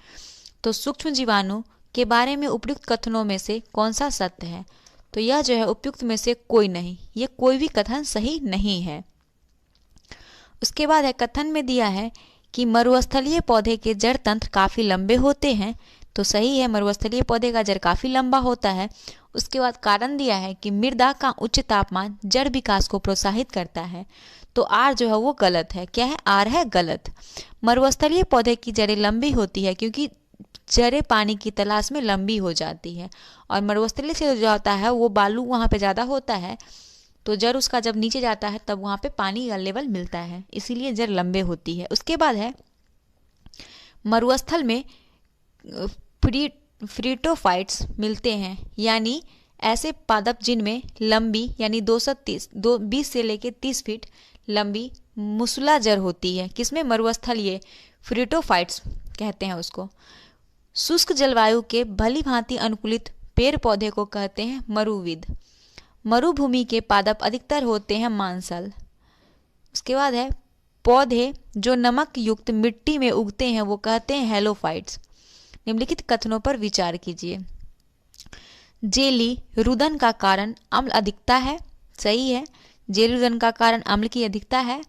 तो सूक्ष्म जीवाणु के बारे में उपयुक्त कथनों में से कौन सा सत्य है? तो यह जो है उपयुक्त में से कोई नहीं, ये कोई भी कथन सही नहीं है। उसके बाद है कथन में दिया है कि मरुस्थलीय पौधे के जड़ तंत्र काफ़ी लंबे होते हैं, तो सही है, मरुस्थलीय पौधे का जड़ काफ़ी लंबा होता है। उसके बाद कारण दिया है कि मृदा का उच्च तापमान जड़ विकास को प्रोत्साहित करता है, तो आर जो है वो गलत है। क्या है? आर है गलत। मरुस्थलीय पौधे की जड़ें लंबी होती है क्योंकि जड़ें पानी की तलाश में लंबी हो जाती है, और मरुस्थलीय से जो होता है वो बालू वहाँ पे ज़्यादा होता है, तो जड़ उसका जब नीचे जाता है तब वहाँ पे पानी का लेवल मिलता है, इसीलिए जड़ लंबे होती है। उसके बाद है मरुस्थल में फ्रीटोफाइट्स मिलते हैं, यानी ऐसे पादप जिनमें लंबी यानी 20 से लेकर 30 फीट लंबी मुसला जड़ होती है। किसमें? मरुस्थलीय फ्रीटोफाइट्स कहते हैं उसको। शुष्क जलवायु के भली भांति अनुकूलित पेड़ पौधे को कहते हैं मरुविद। मरुभूमि के पादप अधिकतर होते हैं मांसल। उसके बाद है पौधे जो नमक युक्त मिट्टी में उगते हैं वो कहते हैं हेलोफाइट्स। निम्नलिखित कथनों पर विचार कीजिए। जेली रुदन का कारण अम्ल अधिकता है, सही है, जेली रुदन का कारण अम्ल की अधिकता है।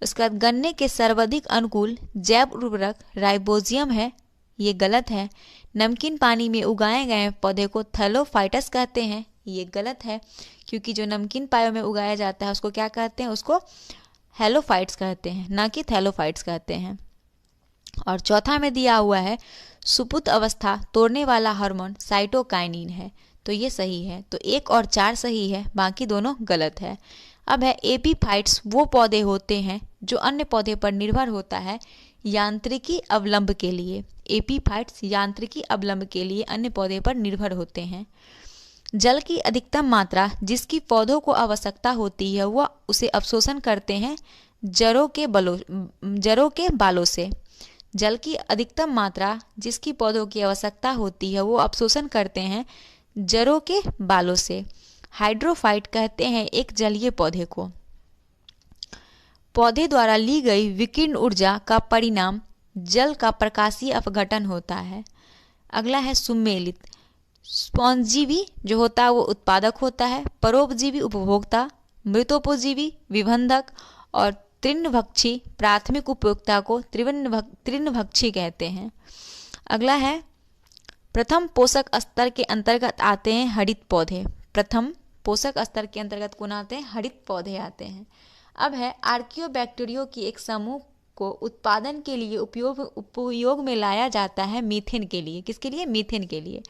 उसके बाद गन्ने के सर्वाधिक अनुकूल जैव उर्वरक राइबोजियम है, ये गलत है। नमकीन पानी में उगाए गए पौधे को थैलोफाइटस कहते हैं, ये गलत है, क्योंकि जो नमकीन पायों में उगाया जाता है उसको क्या कहते हैं? उसको हेलोफाइट्स कहते हैं, ना कि थैलोफाइट्स कहते हैं। और चौथा में दिया हुआ है सुपुत अवस्था तोड़ने वाला हार्मोन साइटोकाइनिन है, तो ये सही है। तो 1 और 4 सही है, बाकी दोनों गलत है। अब है एपीफाइट्स वो पौधे होते हैं जो अन्य पौधे पर निर्भर होता है यांत्रिकी अवलंब के लिए। एपीफाइट्स यांत्रिकी अवलंब के लिए अन्य पौधे पर निर्भर होते हैं। जल की अधिकतम मात्रा जिसकी पौधों को आवश्यकता होती है वह उसे अवशोषण करते हैं जड़ों के बालों से। जल की अधिकतम मात्रा जिसकी पौधों की आवश्यकता होती है वो अवशोषण करते हैं जड़ों के बालों से। हाइड्रोफाइट कहते हैं एक जलीय पौधे को। पौधे द्वारा ली गई विकिरण ऊर्जा का परिणाम जल का प्रकाशीय अपघटन होता है। अगला है सुमेलित। स्पॉन्जीवी जो होता है वो उत्पादक होता है, परोपजीवी उपभोक्ता, मृतोपजीवी विभंधक और तृणभक्षी प्राथमिक उपयोगिता को तृणभक्षी कहते हैं। अगला है प्रथम पोषक स्तर के अंतर्गत आते हैं हरित पौधे। प्रथम पोषक स्तर के अंतर्गत कौन आते हैं? हरित पौधे आते हैं। अब है आर्कियोबैक्टीरियो की एक समूह को उत्पादन के लिए उपयोग में लाया जाता है मीथेन के लिए। किसके लिए? मीथेन के लिए।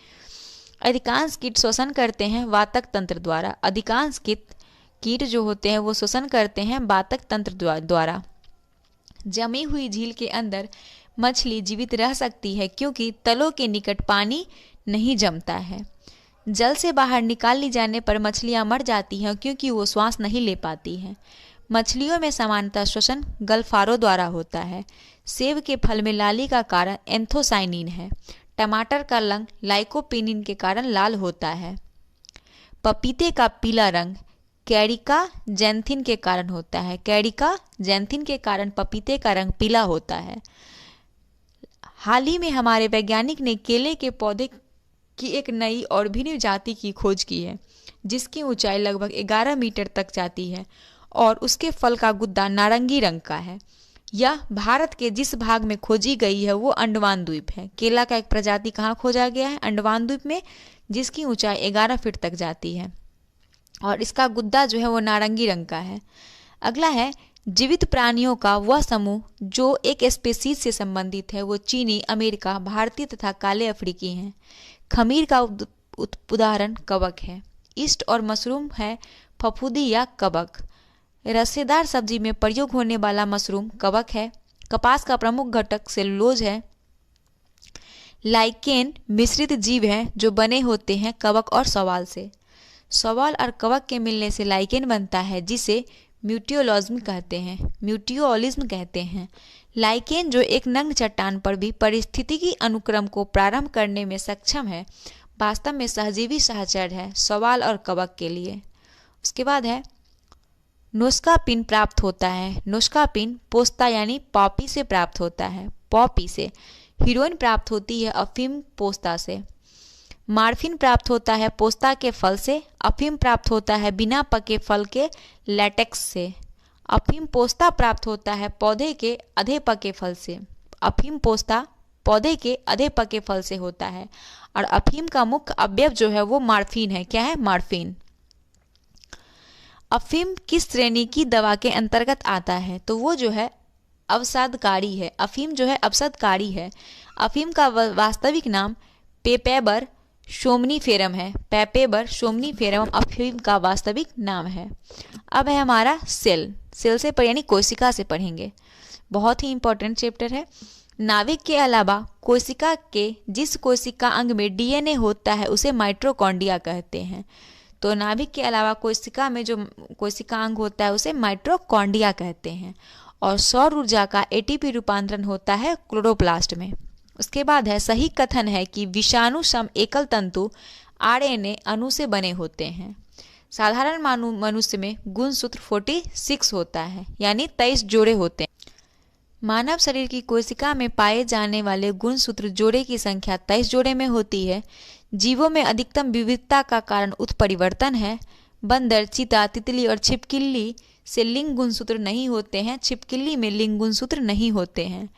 अधिकांश कीट शोषण करते हैं वातक तंत्र द्वारा। अधिकांश कीट जो होते हैं वो शोषण करते हैं वातक तंत्र द्वारा। जमी हुई झील के अंदर मछली जीवित रह सकती है क्योंकि तलों के निकट पानी नहीं जमता है। जल से बाहर निकाल ली जाने पर मछलियां मर जाती हैं क्योंकि वो श्वास नहीं ले पाती हैं। मछलियों में सामान्यतः श्वसन गलफारों द्वारा होता है। सेब के फल में लाली का कारण एंथोसाइनिन है। टमाटर का रंग लाइकोपीनिन के कारण लाल होता है। पपीते का पीला रंग कैरिका जैंथिन के कारण होता है। कैरिका जैंथिन के कारण पपीते का रंग पीला होता है। हाल ही में हमारे वैज्ञानिक ने केले के पौधे की एक नई और भिन्न जाति की खोज की है जिसकी ऊंचाई लगभग 11 मीटर तक जाती है और उसके फल का गुद्दा नारंगी रंग का है। यह भारत के जिस भाग में खोजी गई है वो अंडमान द्वीप है। केला का एक प्रजाति कहाँ खोजा गया है? अंडमान द्वीप में, जिसकी ऊंचाई 11 फीट तक जाती है और इसका गुद्दा जो है वो नारंगी रंग का है। अगला है जीवित प्राणियों का वह समूह जो एक स्पीशीज से संबंधित है वो चीनी, अमेरिका, भारतीय तथा काले अफ्रीकी हैं। खमीर का उदाहरण कवक है। ईस्ट और मशरूम है फफूंदी या कवक। रसेदार सब्जी में प्रयोग होने वाला मशरूम कवक है। कपास का प्रमुख घटक सेलुलोज है। लाइकेन मिश्रित जीव हैं जो बने होते हैं कवक और शैवाल से। शैवाल और कवक के मिलने से लाइकेन बनता है जिसे म्यूटियोलिज्म कहते हैं। लाइकेन जो एक नग्न चट्टान पर भी पारिस्थितिकी अनुक्रम को प्रारंभ करने में सक्षम है, वास्तव में सहजीवी सहचर है शैवाल और कवक के लिए। उसके बाद है नोस्कापिन प्राप्त होता है। नोस्कापिन पोस्ता यानी पॉपी से प्राप्त होता है। पॉपी से हीरोइन प्राप्त होती है अफीम पोस्ता से। मार्फिन प्राप्त होता है पोस्ता के फल से। अफीम प्राप्त होता है बिना पके फल के लैटेक्स से। अफीम पोस्ता प्राप्त होता है पौधे के आधे पके फल से। अफीम पोस्ता पौधे के आधे पके फल से होता है और अफीम का मुख्य अवयव जो है वो मार्फिन है। क्या है? मार्फिन। अफीम किस श्रेणी की दवा के अंतर्गत आता है? तो वो जो है अवसादकारी है। अफीम जो है अवसादकारी है। अफीम का वास्तविक नाम पेपेबर सोमनीफेरम है। पेपेबर सोमनीफेरम अफीम का वास्तविक नाम है। अब है हमारा सेल से यानी कोशिका से पढ़ेंगे। बहुत ही इंपॉर्टेंट चैप्टर है। नाभिक के अलावा कोशिका के जिस कोशिका अंग में डीएनए होता है उसे माइटोकॉन्ड्रिया कहते हैं। तो नाभिक के अलावा कोशिका में जो कोशिका अंग होता है उसे माइटोकॉन्ड्रिया कहते हैं। और सौर ऊर्जा का एटीपी रूपांतरण होता है क्लोरोप्लास्ट में। उसके बाद है सही कथन है कि विषाणु सम एकल तंतु आरएनए अणु से बने होते हैं। साधारण मनुष्य में गुणसूत्र 46 होता है यानी 23 जोड़े होते हैं। मानव शरीर की कोशिका में पाए जाने वाले गुणसूत्र जोड़े की संख्या 23 जोड़े में होती है। जीवों में अधिकतम विविधता का कारण उत्परिवर्तन है। बंदर, चीता, तितली और छिपकली से लिंग गुणसूत्र नहीं होते हैं। छिपकली में लिंग गुणसूत्र नहीं होते हैं।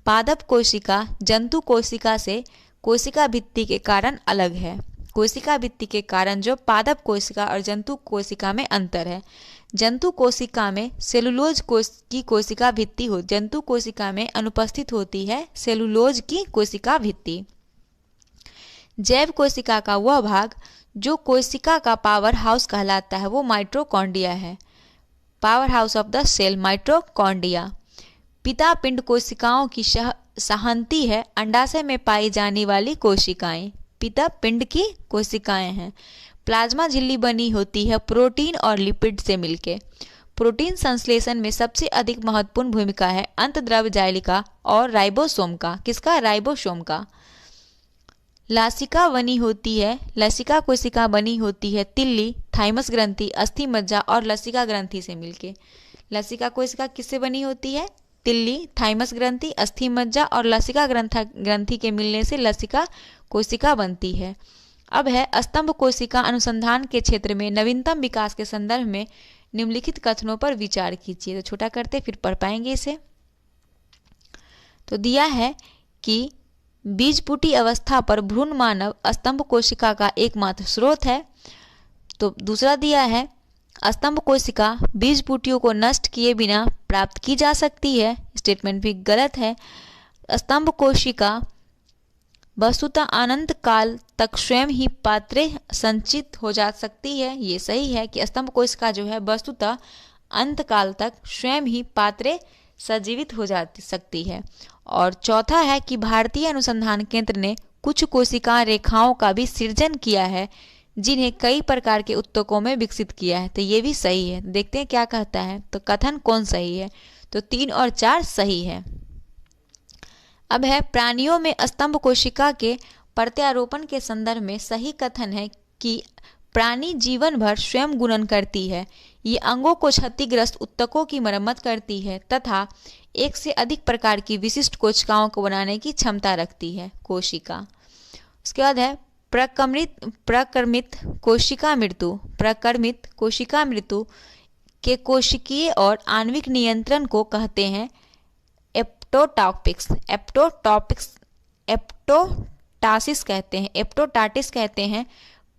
पादप कोशिका जंतु कोशिका से कोशिका भित्ति के कारण अलग है। कोशिका भित्ति के कारण जो पादप कोशिका और जंतु कोशिका में अंतर है। जंतु कोशिका में सेलुलोज की कोशिका भित्ति हो, जंतु कोशिका में अनुपस्थित होती है सेलुलोज की कोशिका भित्ति। जैव कोशिका का वह भाग जो कोशिका का पावर हाउस कहलाता है वो माइटोकॉन्ड्रिया है। Power house of the cell mitochondria. पिता पिंड कोशिकाओं की सहंती है। अंडाशय में पाई जाने वाली कोशिकाएं पिता पिंड की कोशिकाएं हैं। प्लाज्मा झिल्ली बनी होती है प्रोटीन और लिपिड से मिलके। प्रोटीन संश्लेषण में सबसे अधिक महत्वपूर्ण भूमिका है अंतद्रव्य जालिका और राइबोसोम का। किसका? राइबोसोम का। लसिका बनी होती है, लसिका कोशिका बनी होती है तिल्ली, थाइमस ग्रंथि, अस्थि मज्जा और लसिका ग्रंथि से मिलके। लसिका कोशिका किससे बनी होती है? तिल्ली, थाइमस ग्रंथि, अस्थि मज्जा और लसिका ग्रंथि के मिलने से लसिका कोशिका बनती है। अब है स्तंभ कोशिका अनुसंधान के क्षेत्र में नवीनतम विकास के संदर्भ में निम्नलिखित कथनों पर विचार कीजिए। तो छोटा करते फिर पढ़ पाएंगे इसे। तो दिया है कि बीजपुटी अवस्था पर भ्रूण मानव स्तंभ कोशिका का एकमात्र स्रोत है। तो दूसरा दिया है स्तंभ कोशिका बीजपुटियों को नष्ट किए बिना प्राप्त की जा सकती है। स्टेटमेंट भी गलत है। स्तंभ कोशिका वस्तुतः अनंत काल तक स्वयं ही पात्रे संचित हो जा सकती है। ये सही है कि स्तंभ कोशिका जो है वस्तुतः अंत काल तक स्वयं ही पात्रे सजीवित हो जा सकती है। और चौथा है कि भारतीय अनुसंधान केंद्र ने कुछ कोशिका रेखाओं का भी सृजन किया है जिन्हें कई प्रकार के उत्तकों में विकसित किया है। तो ये भी सही है। देखते हैं क्या कहता है। तो कथन कौन सही है। तो 3 और 4 सही है। अब है प्राणियों में स्तंभ कोशिका के प्रत्यारोपण के संदर्भ में सही कथन है कि प्राणी जीवन भर स्वयं गुणन करती है। ये अंगों को क्षतिग्रस्त उत्तकों की मरम्मत करती है तथा एक से अधिक प्रकार की विशिष्ट कोशिकाओं को बनाने की क्षमता रखती है कोशिका। उसके बाद है प्रकर्मित कोशिका मृत्यु। प्रकर्मित कोशिका मृत्यु के कोशिकीय और आणविक नियंत्रण को कहते हैं एप्टोटासिस कहते हैं।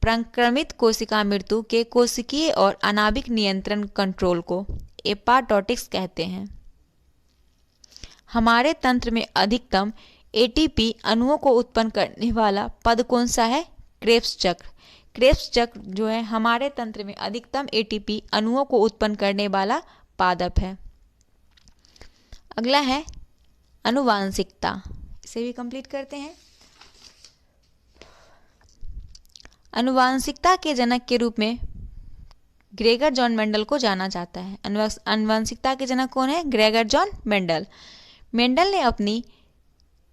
प्रक्रमित कोशिका मृत्यु के कोशिकीय और अनाभिक नियंत्रण कंट्रोल को एपाटोटिक्स कहते हैं। हमारे तंत्र में अधिकतम एटीपी अणुओं को उत्पन्न करने वाला पद कौन सा है। क्रेब्स चक्र। क्रेब्स चक्र जो है हमारे तंत्र में अधिकतम एटीपी अणुओं को उत्पन्न करने वाला पादप है। अगला है आनुवांशिकता। इसे भी कंप्लीट करते हैं। आनुवांशिकता के जनक के रूप में ग्रेगर जॉन मेंडल को जाना जाता है। आनुवांशिकता के जनक कौन है। Gregor John Mendel. मेंडल ने अपनी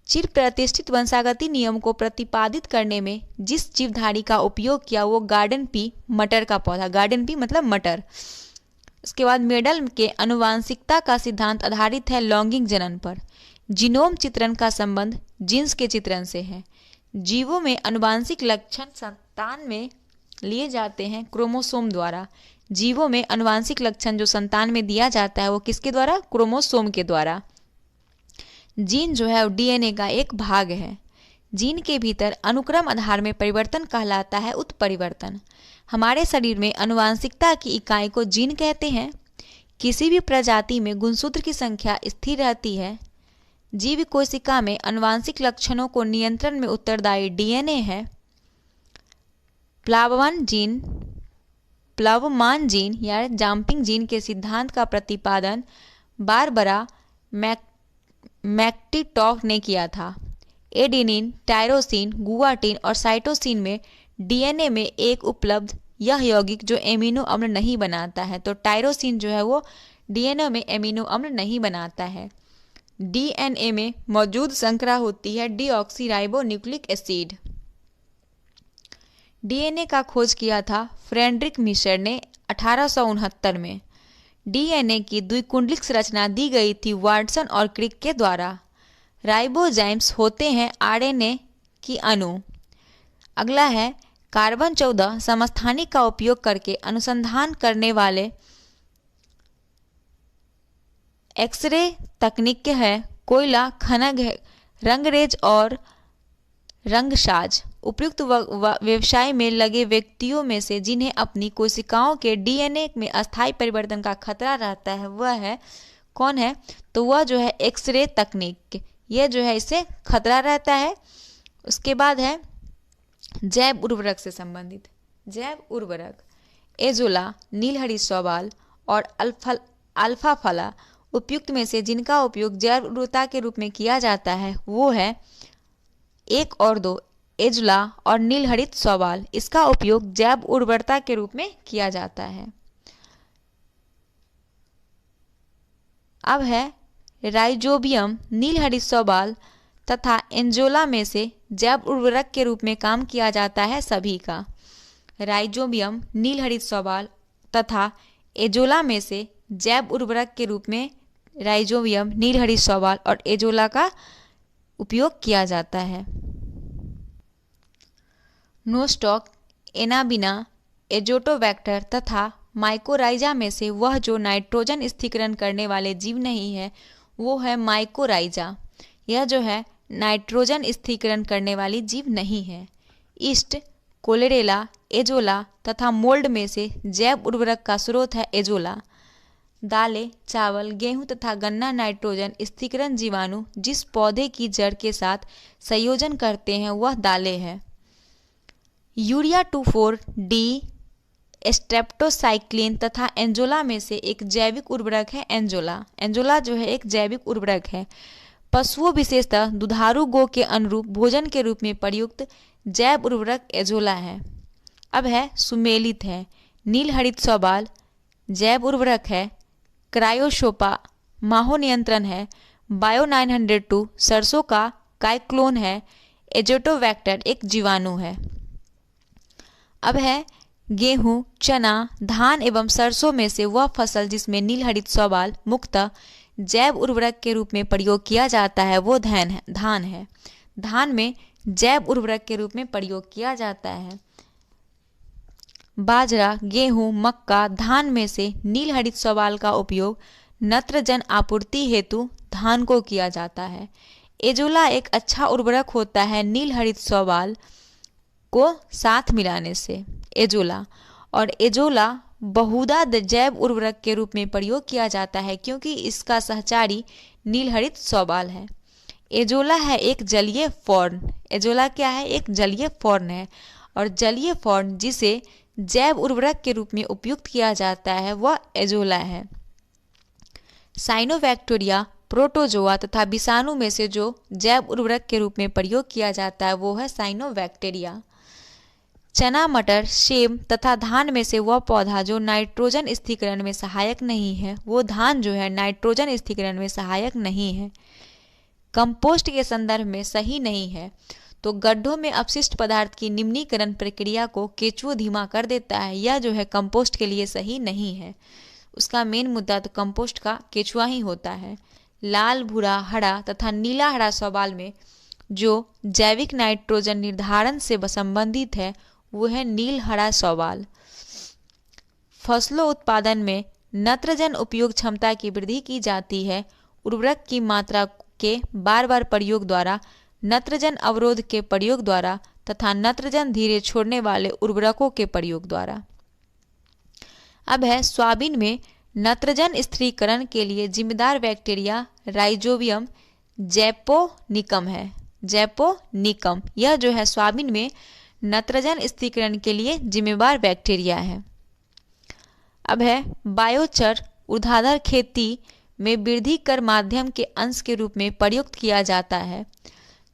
चिर प्रतिष्ठित वंशागति नियम को प्रतिपादित करने में जिस जीवधारी का उपयोग किया वो गार्डन पी मटर का पौधा। गार्डन पी मतलब मटर। इसके बाद मेंडल के आनुवांशिकता का सिद्धांत आधारित है लैंगिक जनन पर। जीनोम चित्रण का संबंध जीन्स के चित्रण से है। जीवों में आनुवांशिक लक्षण संतान में लिए जाते हैं क्रोमोसोम द्वारा। जीवों में आनुवांशिक लक्षण जो संतान में दिया जाता है वो किसके द्वारा। क्रोमोसोम के द्वारा। जीन जो है डीएनए का एक भाग है। जीन के भीतर अनुक्रम आधार में परिवर्तन कहलाता है उत्परिवर्तन। हमारे शरीर में आनुवांशिकता की इकाई को जीन कहते हैं। किसी भी प्रजाति में गुणसूत्र की संख्या स्थिर रहती है। जीव कोशिका में आनुवांशिक लक्षणों को नियंत्रण में उत्तरदायी डीएनए है। प्लावमान जीन या जंपिंग जीन के सिद्धांत का प्रतिपादन बारबरा मैक्टिटॉफ ने किया था। एडेनिन, टायरोसिन, गुआनिन और साइटोसिन में डीएनए में एक उपलब्ध यह यौगिक जो एमिनो अम्ल नहीं बनाता है। तो टायरोसिन जो है वो डीएनए में एमिनो अम्ल नहीं बनाता है। डीएनए में मौजूद संकरा होती है डीऑक्सीराइबोन्यूक्लिक एसिड। डीएनए का खोज किया था फ्रेडरिक मिशर ने 1869 में। डीएनए की द्विकुंडलिक संरचना दी गई थी वाटसन और क्रिक के द्वारा। राइबोजाइम्स होते हैं आरएनए की अणु। अगला है कार्बन 14 समस्थानिक का उपयोग करके अनुसंधान करने वाले एक्सरे तकनीक है कोयला खनन है रंगरेज और रंगसाज। उपयुक्त व्यवसाय में लगे व्यक्तियों में से जिन्हें अपनी कोशिकाओं के डीएनए में अस्थायी परिवर्तन का खतरा रहता है वह है कौन है। तो वह जो है एक्सरे तकनीक, यह जो है इससे खतरा रहता है। उसके बाद है जैव उर्वरक से संबंधित। जैव उर्वरक एजोला, नीलहरी शैवाल और अल्फा फला उपयुक्त में से जिनका उपयोग जैव उर्वरकता के रूप में किया जाता है वो है 1 और 2 एजोला और नीलहरित शैवाल। इसका उपयोग जैव उर्वरकता के रूप में किया जाता है। अब है राइजोबियम, नीलहरित शैवाल तथा एंजोला में से जैव उर्वरक के रूप में काम किया जाता है सभी का। राइजोबियम, नीलहरित शैवाल तथा एजोला में से जैव उर्वरक के रूप में राइजोबियम, नीलहरित शैवाल और एजोला का उपयोग किया जाता है। नोस्टॉक, एनाबिना, एजोटोबैक्टर तथा माइकोराइजा में से वह जो नाइट्रोजन स्थिरीकरण करने वाले जीव नहीं है वो है माइकोराइजा। यह जो है नाइट्रोजन स्थिरीकरण करने वाली जीव नहीं है। ईस्ट, कोलेरेला, एजोला तथा मोल्ड में से जैव उर्वरक का स्रोत है एजोला। दालें, चावल, गेहूं तथा गन्ना नाइट्रोजन स्थिरीकरण जीवाणु जिस पौधे की जड़ के साथ संयोजन करते हैं वह दालें हैं। यूरिया 2,4-D, स्ट्रेप्टोसाइक्लिन तथा एंजोला में से एक जैविक उर्वरक है एंजोला। एंजोला जो है एक जैविक उर्वरक है। पशुओं विशेषतः दुधारू गो के अनुरूप भोजन के रूप में प्रयुक्त जैव उर्वरक एजोला है। अब है सुमेलित है, नील हरित शैवाल जैव उर्वरक है। क्रायोशोपा माहो नियंत्रण है। बायो 902 सरसों का काइक्लोन है। एजोटोवैक्टर एक जीवाणु है। अब है गेहूं, चना, धान एवं सरसों में से वह फसल जिसमें नील हरित शैवाल मुख्यतः जैव उर्वरक के रूप में प्रयोग किया जाता है वो धान है। धान में जैव उर्वरक के रूप में प्रयोग किया जाता है। बाजरा, गेहूं, मक्का, धान में से नील हरित शैवाल का उपयोग नत्रजन आपूर्ति हेतु धान को किया जाता है। एजोला एक अच्छा उर्वरक होता है नील हरित शैवाल को साथ मिलाने से। एजोला और एजोला बहुधा जैव उर्वरक के रूप में प्रयोग किया जाता है क्योंकि इसका सहचारी नील हरित शैवाल है। एजोला है एक जलीय फॉर्न। एजोला क्या है? एक जलीय फॉर्न है और जलीय फॉर्न जिसे जैव उर्वरक के रूप में उपयुक्त किया जाता है वह एजोला है। साइनोबैक्टीरिया, प्रोटोजोआ तथा विषाणु में से जो जैव उर्वरक के रूप में प्रयोग किया जाता है वो है साइनोबैक्टीरिया। चना, मटर, सेम तथा धान में से वह पौधा जो नाइट्रोजन स्थिरीकरण में सहायक नहीं है वो धान जो है नाइट्रोजन स्थिरीकरण में सहायक नहीं है। कंपोस्ट के संदर्भ में सही नहीं है तो गड्ढों में अपशिष्ट पदार्थ की निम्नीकरण प्रक्रिया को केचुआ धीमा कर देता है। यह जो है कंपोस्ट के लिए सही नहीं है। उसका मेन मुद्दा तो कंपोस्ट का केचुआ ही होता है। लाल, भूरा, हरा तथा नीला हरा शैवाल में जो जैविक नाइट्रोजन निर्धारण से संबंधित है वो है नील हरा शैवाल। फसलों उत्पादन में नत्रजन उपयोग क्षमता की वृद्धि की जाती है उर्वरक की मात्रा के बार बार प्रयोग द्वारा, नत्रजन अवरोध के प्रयोग द्वारा तथा नत्रजन धीरे छोड़ने वाले उर्वरकों के प्रयोग द्वारा। अब है सोयाबीन में नत्रजन स्थिरीकरण के लिए जिम्मेदार बैक्टीरिया राइजोबियम जैपोनिकम है। जैपोनिकम यह जो है सोयाबीन में नत्रजन स्थिरीकरण के लिए जिम्मेदार बैक्टीरिया है। अब है बायोचर ऊर्ध्वाधर खेती में वृद्धि कर माध्यम के अंश के रूप में प्रयुक्त किया जाता है।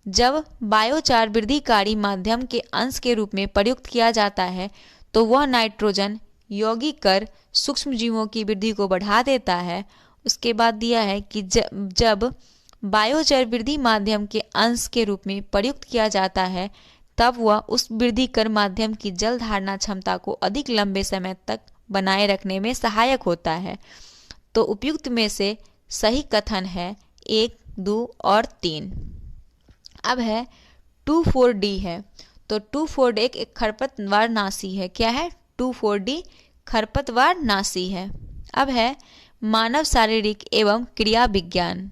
जब बायोचार वृद्धिकारी माध्यम के अंश के रूप में प्रयुक्त किया जाता है तो वह नाइट्रोजन यौगिकर सूक्ष्म जीवों की वृद्धि को बढ़ा देता है। उसके बाद दिया है कि जब बायोचार वृद्धि माध्यम के अंश के रूप में प्रयुक्त किया जाता है तब वह उस वृद्धिकर माध्यम की जल धारणा क्षमता को अधिक लंबे समय तक बनाए रखने में सहायक होता है। तो उपयुक्त में से सही कथन है 1, 2 और 3। अब है 2,4-D है तो 2,4-D एक खरपतवार नाशी है। क्या है? 2,4-D खरपतवार नाशी है। अब है मानव शारीरिक एवं क्रिया विज्ञान,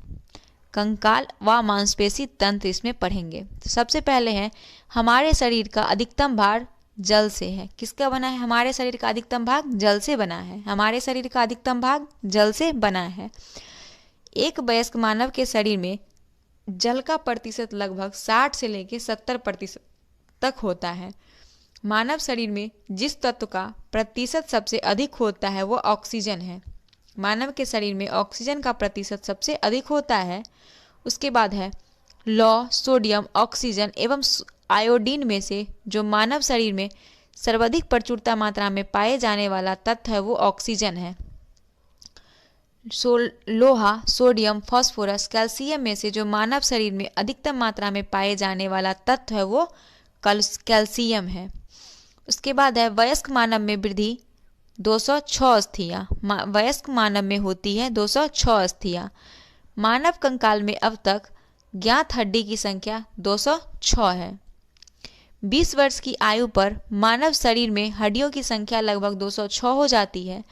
कंकाल व मांसपेशी तंत्र इसमें पढ़ेंगे। तो सबसे पहले है हमारे शरीर का अधिकतम भाग जल से है। किसका बना है? हमारे शरीर का अधिकतम भाग जल से बना है। हमारे शरीर का अधिकतम भाग जल से बना है। एक वयस्क मानव के शरीर में जल का प्रतिशत लगभग 60 से लेकर 70% तक होता है। मानव शरीर में जिस तत्व का प्रतिशत सबसे अधिक होता है वो ऑक्सीजन है। मानव के शरीर में ऑक्सीजन का प्रतिशत सबसे अधिक होता है। उसके बाद है लौह, सोडियम, ऑक्सीजन एवं आयोडीन में से जो मानव शरीर में सर्वाधिक प्रचुरता मात्रा में पाए जाने वाला तत्व है वो ऑक्सीजन है। लोहा, सोडियम, फास्फोरस, कैल्शियम में से जो मानव शरीर में अधिकतम मात्रा में पाए जाने वाला तत्व है वो कैल्शियम है। उसके बाद है वयस्क मानव में वृद्धि 206 अस्थियाँ। वयस्क मानव में होती है 206 अस्थियाँ। मानव कंकाल में अब तक ज्ञात हड्डी की संख्या 206 है। 20 वर्ष की आयु पर मानव शरीर में हड्डियों की संख्या लगभग 206 हो जाती है।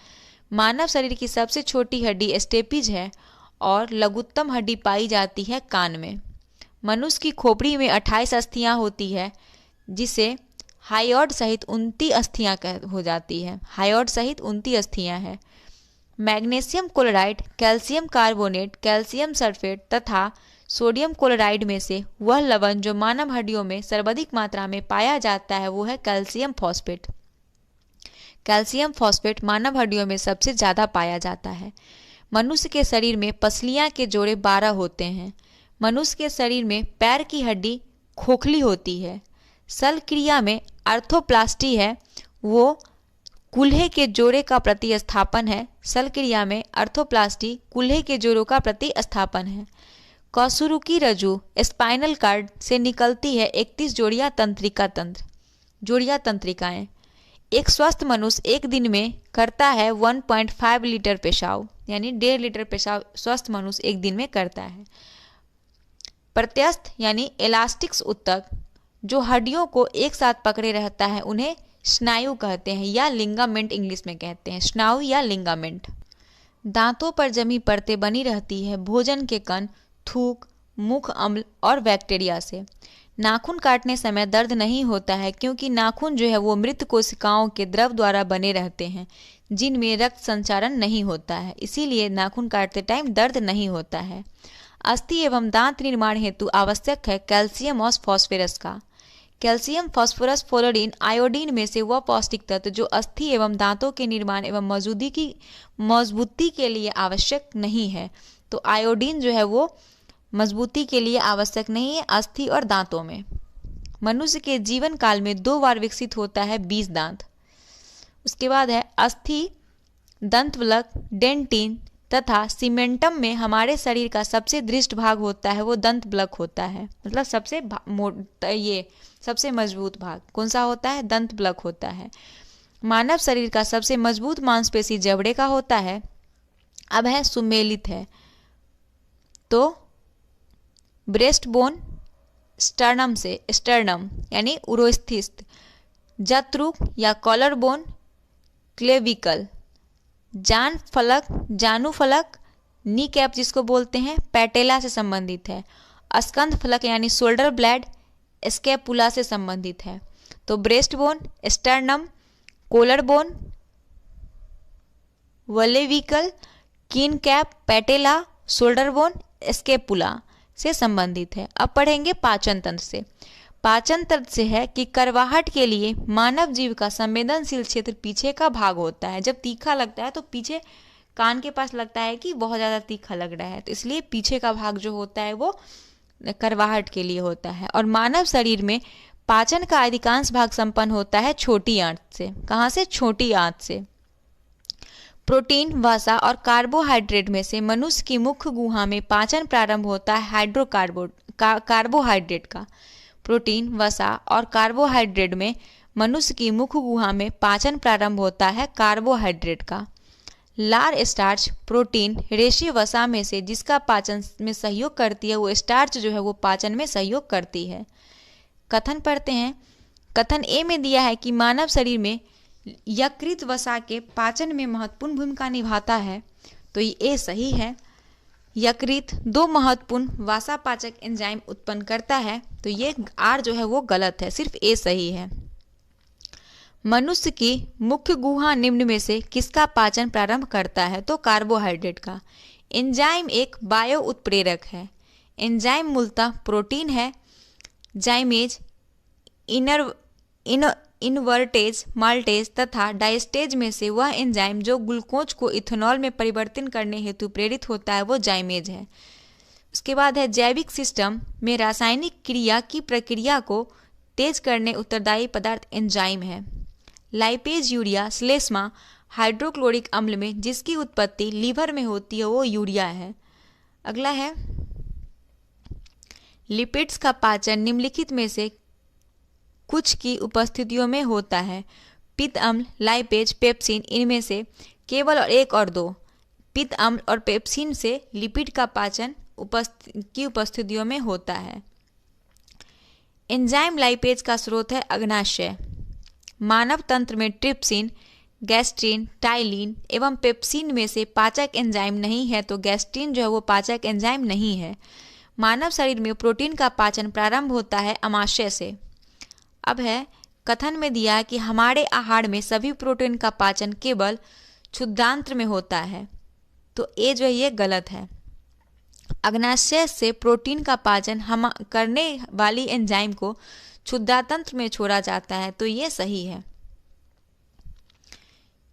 मानव शरीर की सबसे छोटी हड्डी स्टेपिज है और लघुत्तम हड्डी पाई जाती है कान में। मनुष्य की खोपड़ी में 28 अस्थियां होती है, जिसे हाइयोइड सहित 29 अस्थियां हो जाती है। हाइयोइड सहित 29 अस्थियां हैं। Magnesium chloride, calcium carbonate, calcium sulphate तथा सोडियम क्लोराइड में से वह लवण जो मानव हड्डियों में सर्वाधिक मात्रा में पाया जाता है वो है कैल्शियम फॉस्फेट। कैल्शियम फॉस्फेट मानव हड्डियों में सबसे ज़्यादा पाया जाता है। मनुष्य के शरीर में पसलियाँ के जोड़े 12 होते हैं। मनुष्य के शरीर में पैर की हड्डी खोखली होती है। शल्यक्रिया में आर्थ्रोप्लास्टी है, वो कूल्हे के जोड़े का प्रतिस्थापन है। शल्यक्रिया में आर्थ्रोप्लास्टी कूल्हे के जोड़ों का प्रतिस्थापन है। कशेरुकी रज्जु स्पाइनल कार्ड से निकलती है 31 जोड़ियां तंत्रिका तंत्र। जोड़ियां तंत्रिकाएं। एक स्वस्थ मनुष्य एक दिन में करता है 1.5 लीटर पेशाब, यानी 1.5 लीटर पेशाब स्वस्थ मनुष्य एक दिन में करता है। प्रत्यस्थ यानी इलास्टिक्स ऊतक जो हड्डियों को एक साथ पकड़े रहता है उन्हें स्नायु कहते हैं या लिगामेंट इंग्लिश में कहते हैं, स्नायु या लिगामेंट। दांतों पर जमी परतें बनी रहती है भोजन के कण, थूक, मुख अम्ल और बैक्टीरिया से। नाखून काटने समय दर्द नहीं होता है क्योंकि नाखून जो है वो मृत कोशिकाओं के द्रव द्वारा बने रहते हैं जिनमें रक्त संचारण नहीं होता है, इसीलिए नाखून काटते टाइम दर्द नहीं होता है। अस्थि एवं दांत निर्माण हेतु आवश्यक है कैल्शियम और फॉस्फोरस का। कैल्शियम, फास्फोरस, फ्लोरीन, आयोडीन में से वह पौष्टिक तत्व जो अस्थि एवं दांतों के निर्माण एवं मजबूती के लिए आवश्यक नहीं है। तो आयोडीन जो है वो मजबूती के लिए आवश्यक नहीं है अस्थि और दांतों में। मनुष्य के जीवन काल में 2 बार विकसित होता है 20 दांत। उसके बाद है अस्थि, दंतवल्क, डेंटिन तथा सीमेंटम में हमारे शरीर का सबसे दृढ़ भाग होता है वो दंतवल्क होता है, मतलब सबसे मजबूत भाग कौन सा होता है? दंतवल्क होता है। मानव शरीर का सबसे मजबूत मांसपेशी जबड़े का होता है। अब है सुमेलित है तो ब्रेस्ट बोन, स्टर्नम से स्टर्नम यानी उरोस्थिस्त, जत्रुक या कॉलर बोन, क्लेविकल, जानू फलक, नी कैप जिसको बोलते हैं, पैटेला से संबंधित है। स्कंध फलक यानी शोल्डर ब्लेड स्कैपुला से संबंधित है। तो breast bone, sternum, collar bone, clavicle, knee cap, patella, shoulder bone, scapula से संबंधित है। अब पढ़ेंगे पाचन तंत्र से। पाचन तंत्र से है कि करवाहट के लिए मानव जीव का संवेदनशील क्षेत्र पीछे का भाग होता है। जब तीखा लगता है तो पीछे कान के पास लगता है कि बहुत ज़्यादा तीखा लग रहा है, तो इसलिए पीछे का भाग जो होता है वो करवाहट के लिए होता है। और मानव शरीर में पाचन का अधिकांश भाग संपन्न होता है छोटी आंत से। कहाँ से? छोटी आंत से। प्रोटीन, वसा और कार्बोहाइड्रेट में से मनुष्य की मुख्य गुहा में पाचन प्रारंभ होता है कार्बोहाइड्रेट का। प्रोटीन, वसा और कार्बोहाइड्रेट में मनुष्य की मुख्य गुहा में पाचन प्रारंभ होता है कार्बोहाइड्रेट का। लार स्टार्च, प्रोटीन, रेशे वसा में से जिसका पाचन में सहयोग करती है वो स्टार्च जो है वो पाचन में सहयोग करती है। कथन पढ़ते हैं। कथन ए में दिया है कि मानव शरीर में यकृत वसा के पाचन में महत्वपूर्ण भूमिका निभाता है, तो ये ए सही है। यकृत 2 महत्वपूर्ण वसापाचक एंजाइम उत्पन्न करता है, तो ये आर जो है वो गलत है, सिर्फ ए सही है। मनुष्य की मुख्य गुहा निम्न में से किसका पाचन प्रारंभ करता है? तो कार्बोहाइड्रेट का। एंजाइम एक बायो उत्प्रेरक है। एंजाइम मूलतः प्रोटीन है। जाइमेज, इनवर्टेज, माल्टेज तथा डायस्टेज में से वह एंजाइम जो ग्लूकोज को इथेनॉल में परिवर्तन करने हेतु प्रेरित होता है वो जाइमेज है। उसके बाद है जैविक सिस्टम में रासायनिक क्रिया की प्रक्रिया को तेज करने उत्तरदायी पदार्थ एंजाइम है। लाइपेज, यूरिया, श्लेष्मा हाइड्रोक्लोरिक अम्ल में जिसकी उत्पत्ति लीवर में होती है वो यूरिया है। अगला है लिपिड्स का पाचन निम्नलिखित में से कुछ की उपस्थितियों में होता है। पित्त अम्ल, लाइपेज, पेप्सिन, इनमें से केवल और 1 और 2। पित्त अम्ल और पेप्सिन से लिपिड का पाचन की उपस्थितियों में होता है। एंजाइम लाइपेज का स्रोत है अग्नाशय। मानव तंत्र में ट्रिप्सिन, गैस्ट्रिन, टाइलिन एवं पेप्सिन में से पाचक एंजाइम नहीं है, तो गैस्ट्रिन जो है वो पाचक एंजाइम नहीं है। मानव शरीर में प्रोटीन का पाचन प्रारंभ होता है अमाशय से। अब है कथन में दिया है कि हमारे आहार में सभी प्रोटीन का पाचन केवल क्षुद्रांत्र में होता है, तो ये जो है ये गलत है। अग्नाशय से प्रोटीन का पाचन हम करने वाली एंजाइम को क्षुद्रातंत्र में छोड़ा जाता है, तो ये सही है।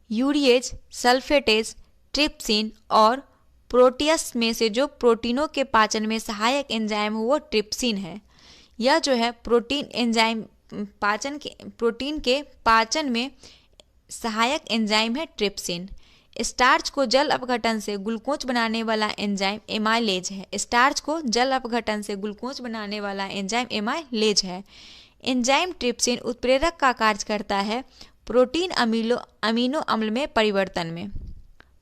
यूरिएज, सल्फेटेज, ट्रिप्सिन और प्रोटियस में से जो प्रोटीनों के पाचन में सहायक एंजाइम हो वो ट्रिप्सिन है। यह जो है प्रोटीन एंजाइम प्रोटीन के पाचन में सहायक एंजाइम है ट्रिप्सिन। स्टार्च को जल अपघटन से ग्लूकोज बनाने वाला एंजाइम एमाइलेज है। स्टार्च को जल अपघटन से ग्लूकोज बनाने वाला एंजाइम एमाइलेज है। एंजाइम ट्रिप्सिन उत्प्रेरक का कार्य करता है प्रोटीन अमीनो अम्ल में परिवर्तन में।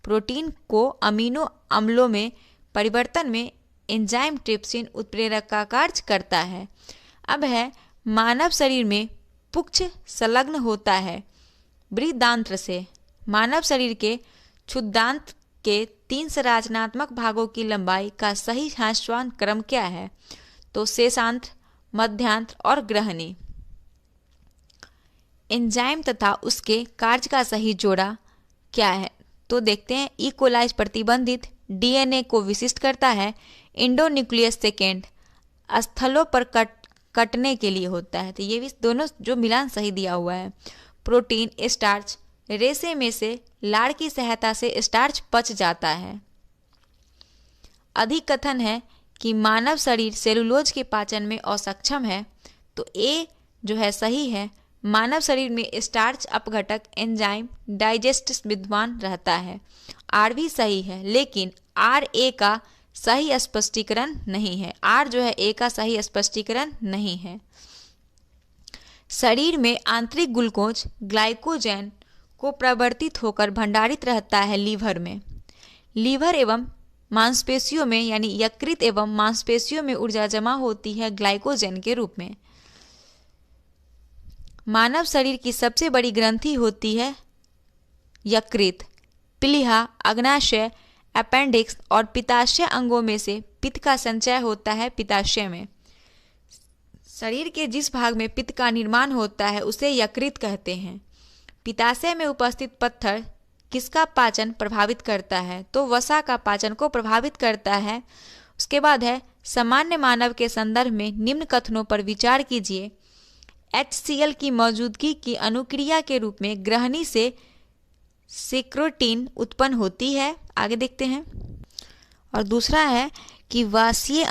प्रोटीन को अमीनो अम्लों में परिवर्तन में एंजाइम ट्रिप्सिन उत्प्रेरक का कार्य करता है। अब है मानव शरीर में पुच्छ संलग्न होता है बृहदांत्र से। मानव शरीर के क्षुद्रांत्र के 3 संरचनात्मक भागों की लंबाई का सही ह्रासमान क्रम क्या है? तो शेषांत्र, मध्यांत्र और ग्रहणी। एंजाइम तथा उसके कार्य का सही जोड़ा क्या है? तो देखते हैं। ई कोलाई प्रतिबंधित डीएनए को विशिष्ट करता है। इंडोन्यूक्लियस सेकेंड स्थलों पर कटने के लिए होता है, तो ये भी दोनों जो मिलान सही दिया हुआ है। प्रोटीन स्टार्च रेशे में से लाड़ की सहायता से स्टार्च पच जाता है। अधिक कथन है कि मानव शरीर सेलुलोज के पाचन में असक्षम है, तो ए जो है सही है। मानव शरीर में स्टार्च अपघटक एंजाइम डाइजेस्ट विद्यमान रहता है। आर भी सही है, लेकिन आर ए का सही स्पष्टीकरण नहीं है। आर जो है ए का सही स्पष्टीकरण नहीं है। शरीर में आंतरिक ग्लूकोज ग्लाइकोजन को प्रवर्तित होकर भंडारित रहता है लीवर में। लीवर एवं मांसपेशियों में यानी यकृत एवं मांसपेशियों में ऊर्जा जमा होती है ग्लाइकोजन के रूप में। मानव शरीर की सबसे बड़ी ग्रंथि होती है यकृत। प्लीहा, अग्नाशय, अपेंडिक्स और पित्ताशय अंगों में से पित्त का संचय होता है पित्ताशय में। शरीर के जिस भाग में पित्त का निर्माण होता है उसे यकृत कहते हैं। पित्ताशय में उपस्थित पत्थर किसका पाचन प्रभावित करता है? तो वसा का पाचन को प्रभावित करता है। उसके बाद है सामान्य मानव के संदर्भ में निम्न कथनों पर विचार कीजिए। HCl की मौजूदगी की अनुक्रिया के रूप में ग्रहणी से सिक्रोटीन उत्पन्न होती है। आगे देखते हैं। और दूसरा है कि वाष्यीय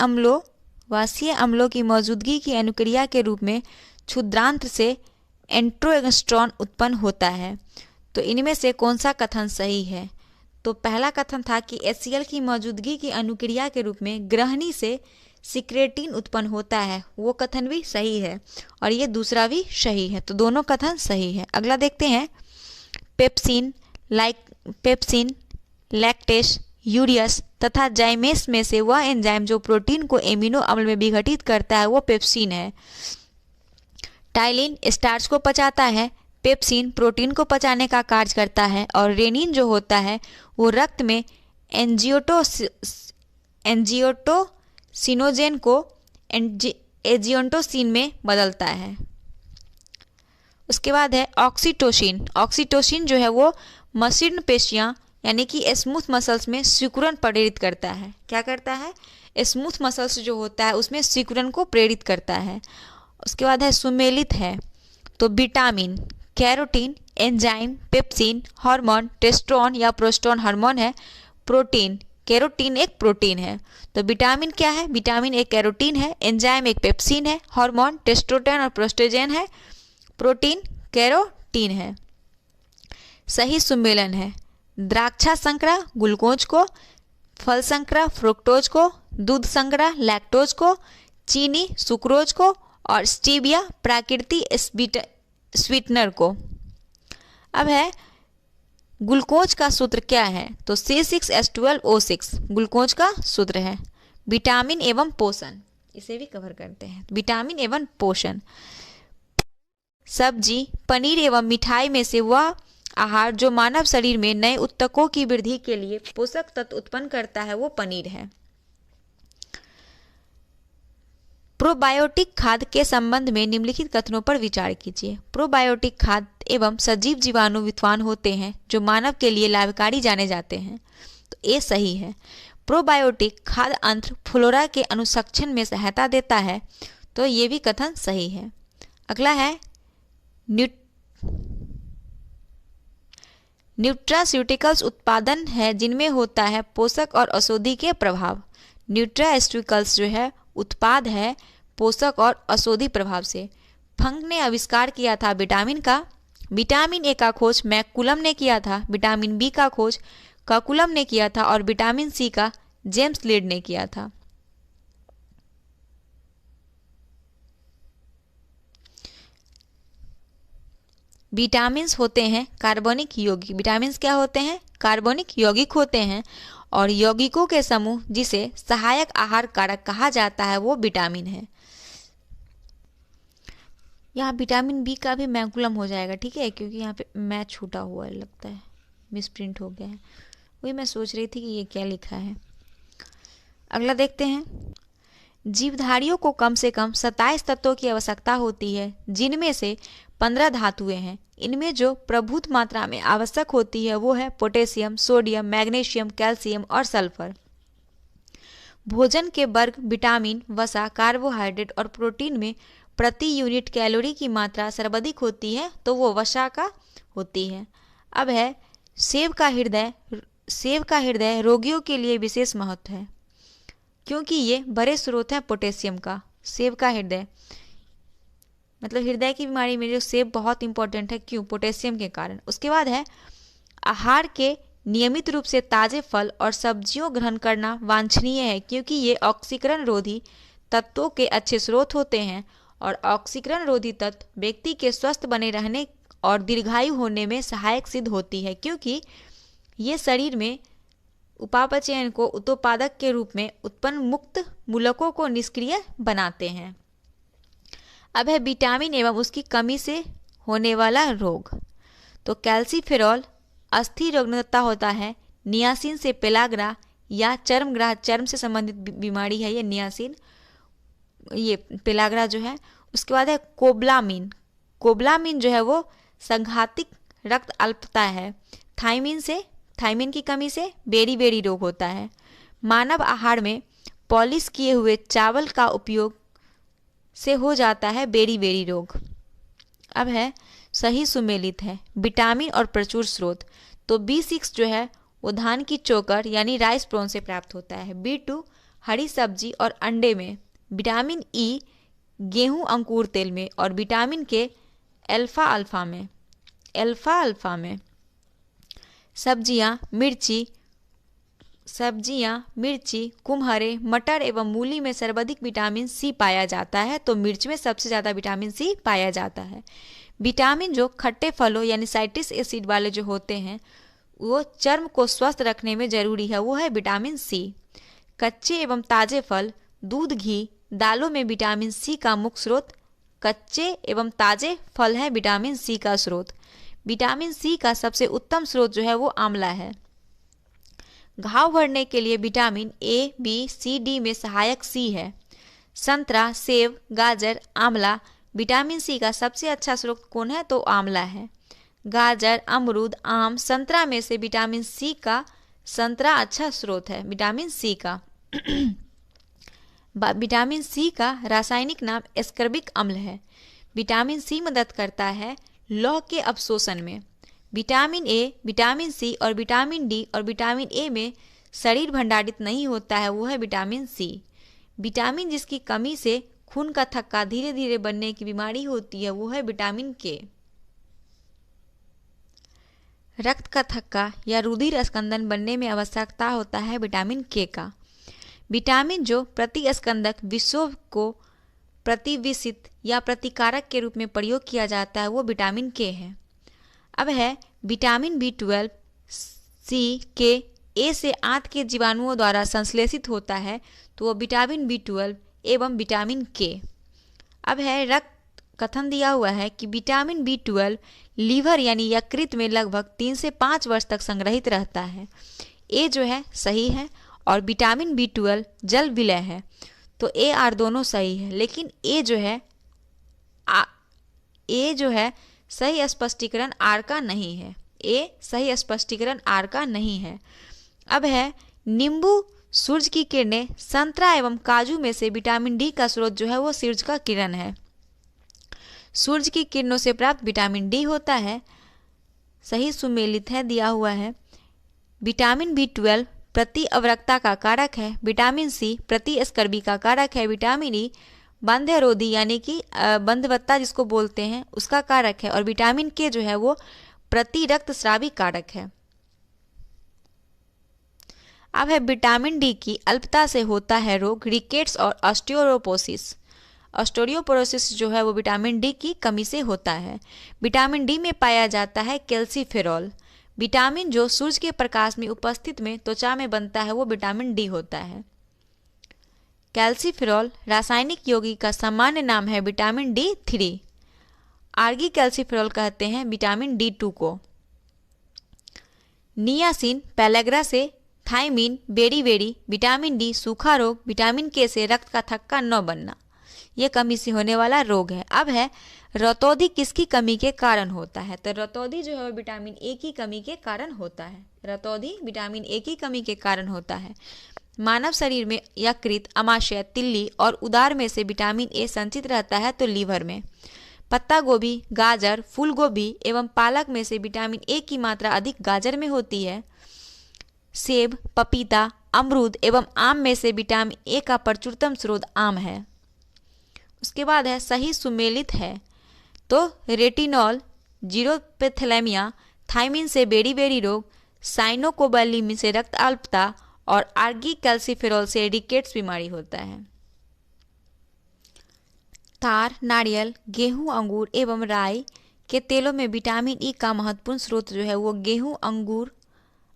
अम्लों की मौजूदगी की अनुक्रिया के रूप में क्षुद्रांत्र से एंट्रोएस्ट्रॉन उत्पन्न होता है। तो इनमें से कौन सा कथन सही है? तो पहला कथन था कि HCl की मौजूदगी की अनुक्रिया के रूप में ग्रहणी से सिक्रेटिन उत्पन्न होता है, वो कथन भी सही है और ये दूसरा भी सही है, तो दोनों कथन सही है। अगला देखते हैं। पेप्सिन, लैक्टेस, यूरियस तथा जाइमेस में से वह एंजाइम जो प्रोटीन को एमिनो अम्ल में विघटित करता है वो पेप्सिन है। टाइलिन स्टार्च को पचाता है, पेप्सिन प्रोटीन को पचाने का कार्य करता है और रेनिन जो होता है वो रक्त में एंजियोटोसिनोजेन को एजियोटोसिन में बदलता है। उसके बाद है ऑक्सीटोसिन। ऑक्सीटोसिन जो है वो मसृण पेशियां यानी कि स्मूथ मसल्स में सिकुड़न प्रेरित करता है। क्या करता है? स्मूथ मसल्स जो होता है उसमें सिकुड़न को प्रेरित करता है। उसके बाद है सुमेलित है, तो vitamin, carotene, enzyme, pepsin, hormone, टेस्टोन या प्रोस्टोन हार्मोन है। प्रोटीन, कैरोटीन एक प्रोटीन है, तो विटामिन क्या है? विटामिन एक कैरोटीन है, एंजाइम एक पेप्सिन है, हार्मोन टेस्टोस्टेरोन और प्रोस्टोजेन है, प्रोटीन कैरोटीन है। सही सुमेलन है द्राक्षा संकरा ग्लूकोज को, फल संकरा फ्रुक्टोज को, दूध संकरा लैक्टोज को, चीनी सुक्रोज को और स्टीविया प्राकृतिक स्वीटनर को। अब है ग्लूकोज का सूत्र क्या है? तो C6H12O6 ग्लूकोज का सूत्र है। विटामिन एवं पोषण, इसे भी कवर करते हैं। विटामिन एवं पोषण, सब्जी, पनीर एवं मिठाई में से वह आहार जो मानव शरीर में नए ऊतकों की वृद्धि के लिए पोषक तत्व उत्पन्न करता है वो पनीर है। प्रोबायोटिक खाद्य के संबंध में निम्नलिखित कथनों पर विचार कीजिए। प्रोबायोटिक खाद्य एवं सजीव जीवाणु विद्वान होते हैं जो मानव के लिए लाभकारी जाने जाते हैं, तो ये सही है। प्रोबायोटिक खाद्य अंत्र फ्लोरा के अनुसंरक्षण में सहायता देता है, तो ये भी कथन सही है। अगला है न्यूट्रास्यूटिकल्स उत्पादन है जिनमें होता है पोषक और औषधि के प्रभाव। न्यूट्रास्यूटिकल्स जो है उत्पाद है पोषक और औषधि प्रभाव से। फंक ने आविष्कार किया था विटामिन का। विटामिन ए का खोज मैकुलम ने किया था, विटामिन बी का खोज ककुलम ने किया था और विटामिन सी का जेम्स लीड ने किया था। विटामिन्स होते हैं कार्बनिक यौगिक। विटामिन्स क्या होते हैं? कार्बनिक यौगिक होते हैं और यौगिकों के समूह जिसे सहायक आहार कारक कहा जाता है वो विटामिन है। यहाँ विटामिन बी का भी मैकुलम हो जाएगा, ठीक है, क्योंकि यहाँ पे मैच छूटा हुआ है, लगता है मिसप्रिंट हो गया है। वही मैं सोच रही थी कि ये क्या लिखा है। अगला देखते हैं। जीवधारियों को कम से कम 27 तत्वों की आवश्यकता होती है जिनमें से 15 धातुएं हैं। इनमें जो प्रभुत मात्रा में आवश्यक होती है वो है पोटेशियम, सोडियम, मैग्नीशियम, कैल्शियम और सल्फर। भोजन के वर्ग विटामिन, वसा, कार्बोहाइड्रेट और प्रोटीन में प्रति यूनिट कैलोरी की मात्रा सर्वाधिक होती है, तो वो वसा का होती है। अब है सेब का हृदय रोगियों के लिए विशेष महत्व है क्योंकि ये बड़े स्रोत हैं पोटेशियम का। सेब का हृदय मतलब हृदय की बीमारी में जो सेब बहुत इंपॉर्टेंट है, क्यों? पोटेशियम के कारण। उसके बाद है आहार के नियमित रूप से ताजे फल और सब्जियों ग्रहण करना वांछनीय है क्योंकि ये ऑक्सीकरण रोधी तत्वों के अच्छे स्रोत होते हैं और ऑक्सीकरण रोधी तत्व व्यक्ति के स्वस्थ बने रहने और दीर्घायु होने में सहायक सिद्ध होती है क्योंकि ये शरीर में उपापचयन को उत्पादक के रूप में उत्पन्न मुक्त मूलकों को निष्क्रिय बनाते हैं। अब है विटामिन एवं उसकी कमी से होने वाला रोग। तो कैल्सीफेरॉल अस्थिर रोगनिरोधकता होता है। नियासिन से पेलाग्रा या चर्म से संबंधित बीमारी है ये नियासिन, ये पेलाग्रा जो है। उसके बाद है कोबलामिन जो है वो संघातिक रक्त अल्पता है। थायमिन की कमी से बेरी रोग होता है। मानव आहार में पॉलिश किए हुए चावल का उपयोग से हो जाता है बेरी रोग। अब है सही सुमेलित है विटामिन और प्रचुर स्रोत। तो B6 जो है वो धान की चोकर यानी राइस ब्रान से प्राप्त होता है। B2 हरी सब्जी और अंडे में। विटामिन E गेहूं अंकुर तेल में और विटामिन K अल्फा में। सब्जियां, मिर्ची, कुम्हरे, मटर एवं मूली में सर्वाधिक विटामिन सी पाया जाता है। तो मिर्च में सबसे ज़्यादा विटामिन सी पाया जाता है। विटामिन जो खट्टे फलों यानी साइट्रिक एसिड वाले जो होते हैं वो चर्म को स्वस्थ रखने में जरूरी है, वो है विटामिन सी। कच्चे एवं ताजे फल, दूध, घी, दालों में विटामिन सी का मुख्य स्रोत कच्चे एवं ताजे फल है विटामिन सी का स्रोत। विटामिन सी का सबसे उत्तम स्रोत जो है वो आंवला है। घाव भरने के लिए vitamin A, B, C, D में सहायक सी है। संतरा, सेब, गाजर, आंवला। विटामिन सी का सबसे अच्छा स्रोत कौन है? तो आंवला है। गाजर, अमरूद, आम, संतरा में से विटामिन सी का संतरा अच्छा स्रोत है विटामिन सी का। विटामिन सी का रासायनिक नाम एस्कर्बिक अम्ल है। विटामिन सी मदद करता है लौह के अवशोषण में। विटामिन ए, विटामिन सी और विटामिन डी और विटामिन ए में शरीर भंडारित नहीं होता है, वो है विटामिन सी। विटामिन जिसकी कमी से खून का थक्का धीरे धीरे बनने की बीमारी होती है वो है विटामिन के। रक्त का थक्का या रुधिर स्कंदन बनने में आवश्यकता होता है विटामिन के का। विटामिन जो प्रतिस्कंदक विषों को प्रतिविषित या प्रतिकारक के रूप में प्रयोग किया जाता है वो विटामिन के है। अब है विटामिन B12 सी के ए से आंत के जीवाणुओं द्वारा संश्लेषित होता है, तो वो विटामिन B12 एवं विटामिन के। अब है रक्त कथन दिया हुआ है कि विटामिन B12 लीवर यानी यकृत में लगभग 3 से 5 वर्ष तक संग्रहित रहता है। ए जो है सही है और विटामिन B12 जल विलय है, तो ए आर दोनों सही है, लेकिन ए जो है सही स्पष्टीकरण आर का नहीं है। ए सही स्पष्टीकरण आर का नहीं है। अब है नींबू, सूरज की किरणें, संतरा एवं काजू में से विटामिन डी का स्रोत जो है वो सूरज का किरण है। सूरज की किरणों से प्राप्त विटामिन डी होता है, सही सुमेलित है, दिया हुआ है। विटामिन B12 प्रति अवरक्ता का कारक है। विटामिन सी प्रति स्कर्वी का कारक है। विटामिन ई बंध्यरोधी यानी कि बंधवत्ता जिसको बोलते हैं उसका कारक है। और विटामिन के जो है वो प्रति रक्तस्रावी कारक है। अब है विटामिन डी की अल्पता से होता है रोग रिकेट्स और ऑस्टियोपोरोसिस। ऑस्टियोपोरोसिस जो है वो विटामिन डी की कमी से होता है। विटामिन डी में पाया जाता है कैल्सीफेरॉल। विटामिन जो सूरज के प्रकाश में उपस्थित में त्वचा में बनता है वो विटामिन डी होता है। कैल्सीफेरॉल रासायनिक यौगिक का सामान्य नाम है विटामिन D3। आर्गी कैल्सीफेरॉल कहते हैं विटामिन D2 को। नियासिन पेलेग्रा से थायमीन, बेरी, विटामिन डी, सूखा रोग, विटामिन के से रक्त का थक्का न बनना, यह कमी से होने वाला रोग है। अब है रतौंधी किसकी कमी के कारण होता है? तो रतौंधी जो है वो विटामिन ए की कमी के कारण होता है। रतौंधी विटामिन ए की कमी के कारण होता है। मानव शरीर में यकृत, अमाशय, तिल्ली और उदर में से विटामिन ए संचित रहता है तो लीवर में। पत्ता गोभी, गाजर, फूल गोभी एवं पालक में से विटामिन ए की मात्रा अधिक गाजर में होती है। सेब, पपीता, अमरूद एवं आम में से विटामिन ए का प्रचुरतम स्रोत आम है। उसके बाद है सही सुमेलित है तो रेटिनॉल, जीरोपेथेलेमिया, थायमीन से बेरी रोग, साइनोकोबाली से रक्त अल्पता और आर्गी कैल्सीफेरॉल से रिकेट्स बीमारी होता है। तार, नारियल, गेहूं, अंगूर एवं राई के तेलों में विटामिन ई का महत्वपूर्ण स्रोत जो है वो गेहूं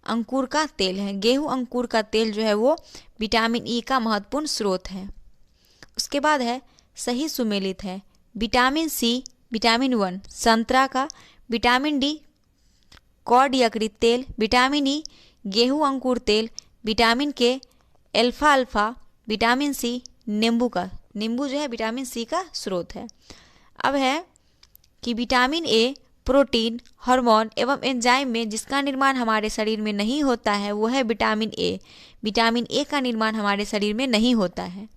अंकुर का तेल है। गेहूं अंकुर का तेल जो है वो विटामिन ई का महत्वपूर्ण स्रोत है। उसके बाद है सही सुमेलित है विटामिन सी, विटामिन 1 संतरा का, विटामिन डी कॉड यकृत तेल, विटामिन ई गेहूं अंकुर तेल, विटामिन के अल्फा, विटामिन सी नींबू का। नींबू जो है विटामिन सी का स्रोत है। अब है कि विटामिन ए प्रोटीन, हार्मोन एवं एंजाइम में जिसका निर्माण हमारे शरीर में नहीं होता है वो है विटामिन ए। विटामिन ए का निर्माण हमारे शरीर में नहीं होता है।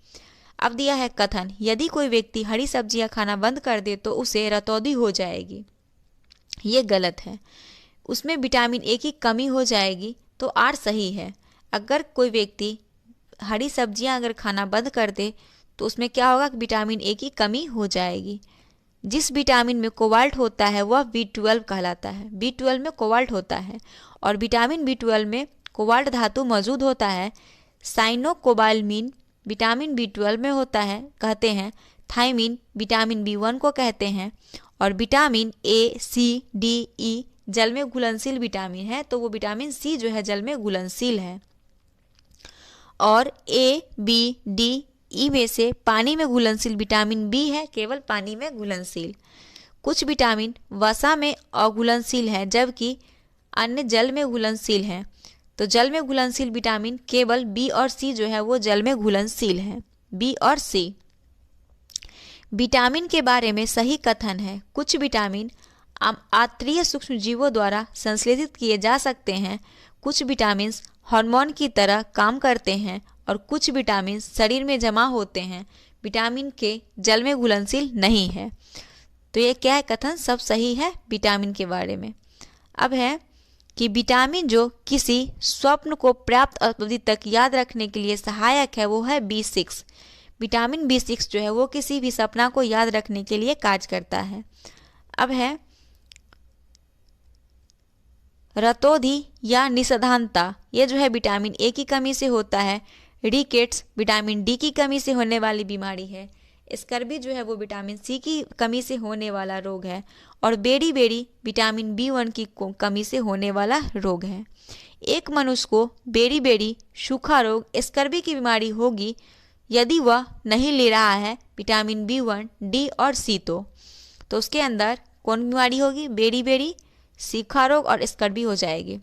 अब दिया है कथन, यदि कोई व्यक्ति हरी सब्जियां खाना बंद कर दे तो उसे रतौंधी हो जाएगी। ये गलत है, उसमें विटामिन ए की कमी हो जाएगी, तो आर सही है। अगर कोई व्यक्ति हरी सब्जियां अगर खाना बंद कर दे तो उसमें क्या होगा, विटामिन ए की कमी हो जाएगी। जिस विटामिन में कोबाल्ट होता है वह B12 कहलाता है। B12 में कोबाल्ट होता है और विटामिन B12 में कोबाल्ट धातु मौजूद होता है। साइनोकोबालमीन विटामिन B12 में होता है, कहते हैं। थायमीन विटामिन B1 को कहते हैं। और विटामिन ए, सी, डी, ई जल में घुलनशील विटामिन है, तो वो विटामिन सी जो है जल में घुलनशील है। और ए, बी, डी, ई में से पानी में घुलनशील विटामिन बी है, केवल पानी में घुलनशील। कुछ विटामिन वसा में अघुलनशील है जबकि अन्य जल में घुलनशील हैं। तो जल में घुलनशील विटामिन केवल बी और सी जो है वो जल में घुलनशील है, बी और सी। विटामिन के बारे में सही कथन है, कुछ विटामिन आंतरीय सूक्ष्म जीवों द्वारा संश्लेषित किए जा सकते हैं, कुछ विटामिन हार्मोन की तरह काम करते हैं और कुछ विटामिन शरीर में जमा होते हैं। विटामिन के जल में घुलनशील नहीं है। तो ये क्या है कथन, सब सही है विटामिन के बारे में। अब है कि विटामिन जो किसी स्वप्न को पर्याप्त अवधि तक याद रखने के लिए सहायक है वो है B6। विटामिन B6 जो है वो किसी भी सपना को याद रखने के लिए कार्य करता है। अब है रतौंधी या निषधानता, ये जो है विटामिन ए की कमी से होता है। रिकेट्स विटामिन डी की कमी से होने वाली बीमारी है। स्कर्वी जो है वो विटामिन सी की कमी से होने वाला रोग है। और बेरी विटामिन B1 की कमी से होने वाला रोग है। एक मनुष्य को बेरी सूखा रोग, स्कर्वी की बीमारी होगी यदि वह नहीं ले रहा है विटामिन B1, D और C तो उसके अंदर कौन बीमारी होगी? बेरी बेरी, सीखा रोग और स्कर्वी हो जाएगी।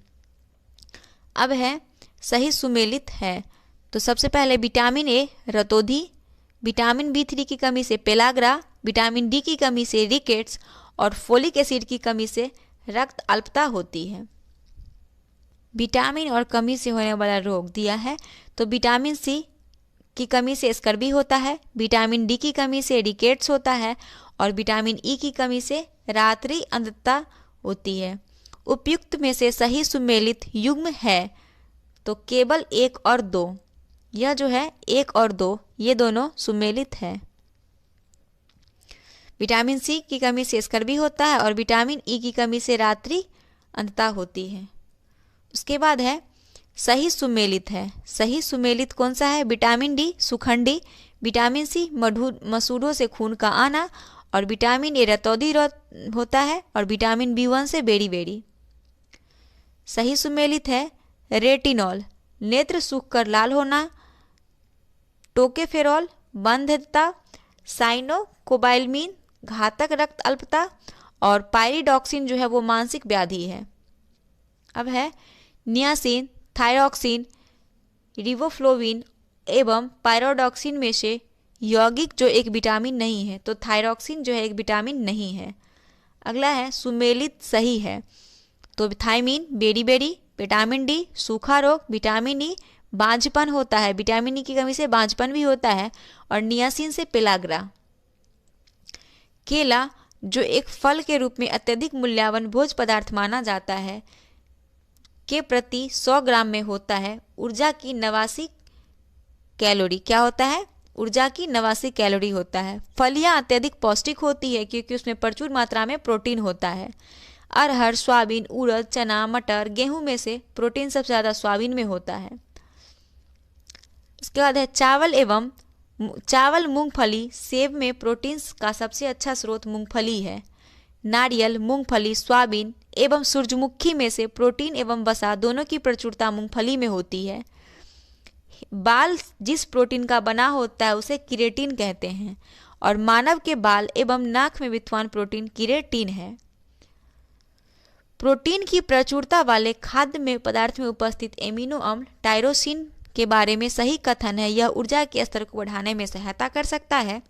अब है सही सुमेलित है, तो सबसे पहले विटामिन ए रतौंधी, विटामिन B3 की कमी से पेलाग्रा, विटामिन डी की कमी से रिकेट्स और फोलिक एसिड की कमी से रक्त अल्पता होती है। विटामिन और कमी से होने वाला रोग दिया है, तो विटामिन सी की कमी से स्कर्वी होता है, विटामिन डी की कमी से रिकेट्स होता है और विटामिन ई की कमी से रात्रि अंधता होती है। उपयुक्त में से सही सुमेलित युग्म है तो केवल 1 और 2, यह जो है 1 और 2 ये दोनों सुमेलित है। विटामिन सी की कमी से स्कर्वी होता है और विटामिन ई की कमी से रात्रि अंधता होती है। उसके बाद है सही सुमेलित है। सही सुमेलित कौन सा है? विटामिन डी सुखंडी, विटामिन सी मसूड़ों से खून का आना और विटामिन ए रतौंधी होता है और विटामिन B1 से बेरी बेरी। सही सुमेलित है रेटिनॉल, नेत्र सूख कर लाल होना, टोकेफेरॉल बंधता, साइनोकोबाल्मिन घातक रक्त अल्पता और पायरिडॉक्सिन जो है वो मानसिक व्याधि है। अब है नियासिन, थायरॉक्सिन, रिबोफ्लोविन एवं पायरोडॉक्सिन में से यौगिक जो एक विटामिन नहीं है, तो थायरॉक्सिन जो है एक विटामिन नहीं है। अगला है सुमेलित सही है, तो thiamine beriberi, vitamin D सूखा रोग, विटामिन ई बांझपन होता है, विटामिन ई की कमी से बांझपन भी होता है और नियासिन से पेलाग्रा। केला जो एक फल के रूप में अत्यधिक मूल्यवान भोज्य पदार्थ माना जाता है के प्रति 100 ग्राम में होता है ऊर्जा की 89 कैलोरी। क्या होता है? ऊर्जा की 89 कैलोरी होता है। फलियां अत्यधिक पौष्टिक होती है क्योंकि उसमें प्रचुर मात्रा में प्रोटीन होता है। अरहर, सोयाबीन, उड़द, चना, मटर, गेहूं में से प्रोटीन सबसे ज़्यादा सोयाबीन में होता है। उसके बाद है चावल, मूंगफली, सेब में प्रोटीन का सबसे अच्छा स्रोत मूंगफली है। नारियल, मूंगफली, सोयाबीन एवं सूरजमुखी में से प्रोटीन एवं वसा दोनों की प्रचुरता मूंगफली में होती है। बाल जिस प्रोटीन का बना होता है उसे केराटिन कहते हैं और मानव के बाल एवं नाक में विद्यमान प्रोटीन केराटिन है। प्रोटीन की प्रचुरता वाले खाद्य में पदार्थ में उपस्थित एमिनो अम्ल टायरोसिन के बारे में सही कथन है। यह ऊर्जा के स्तर को बढ़ाने में सहायता कर सकता है।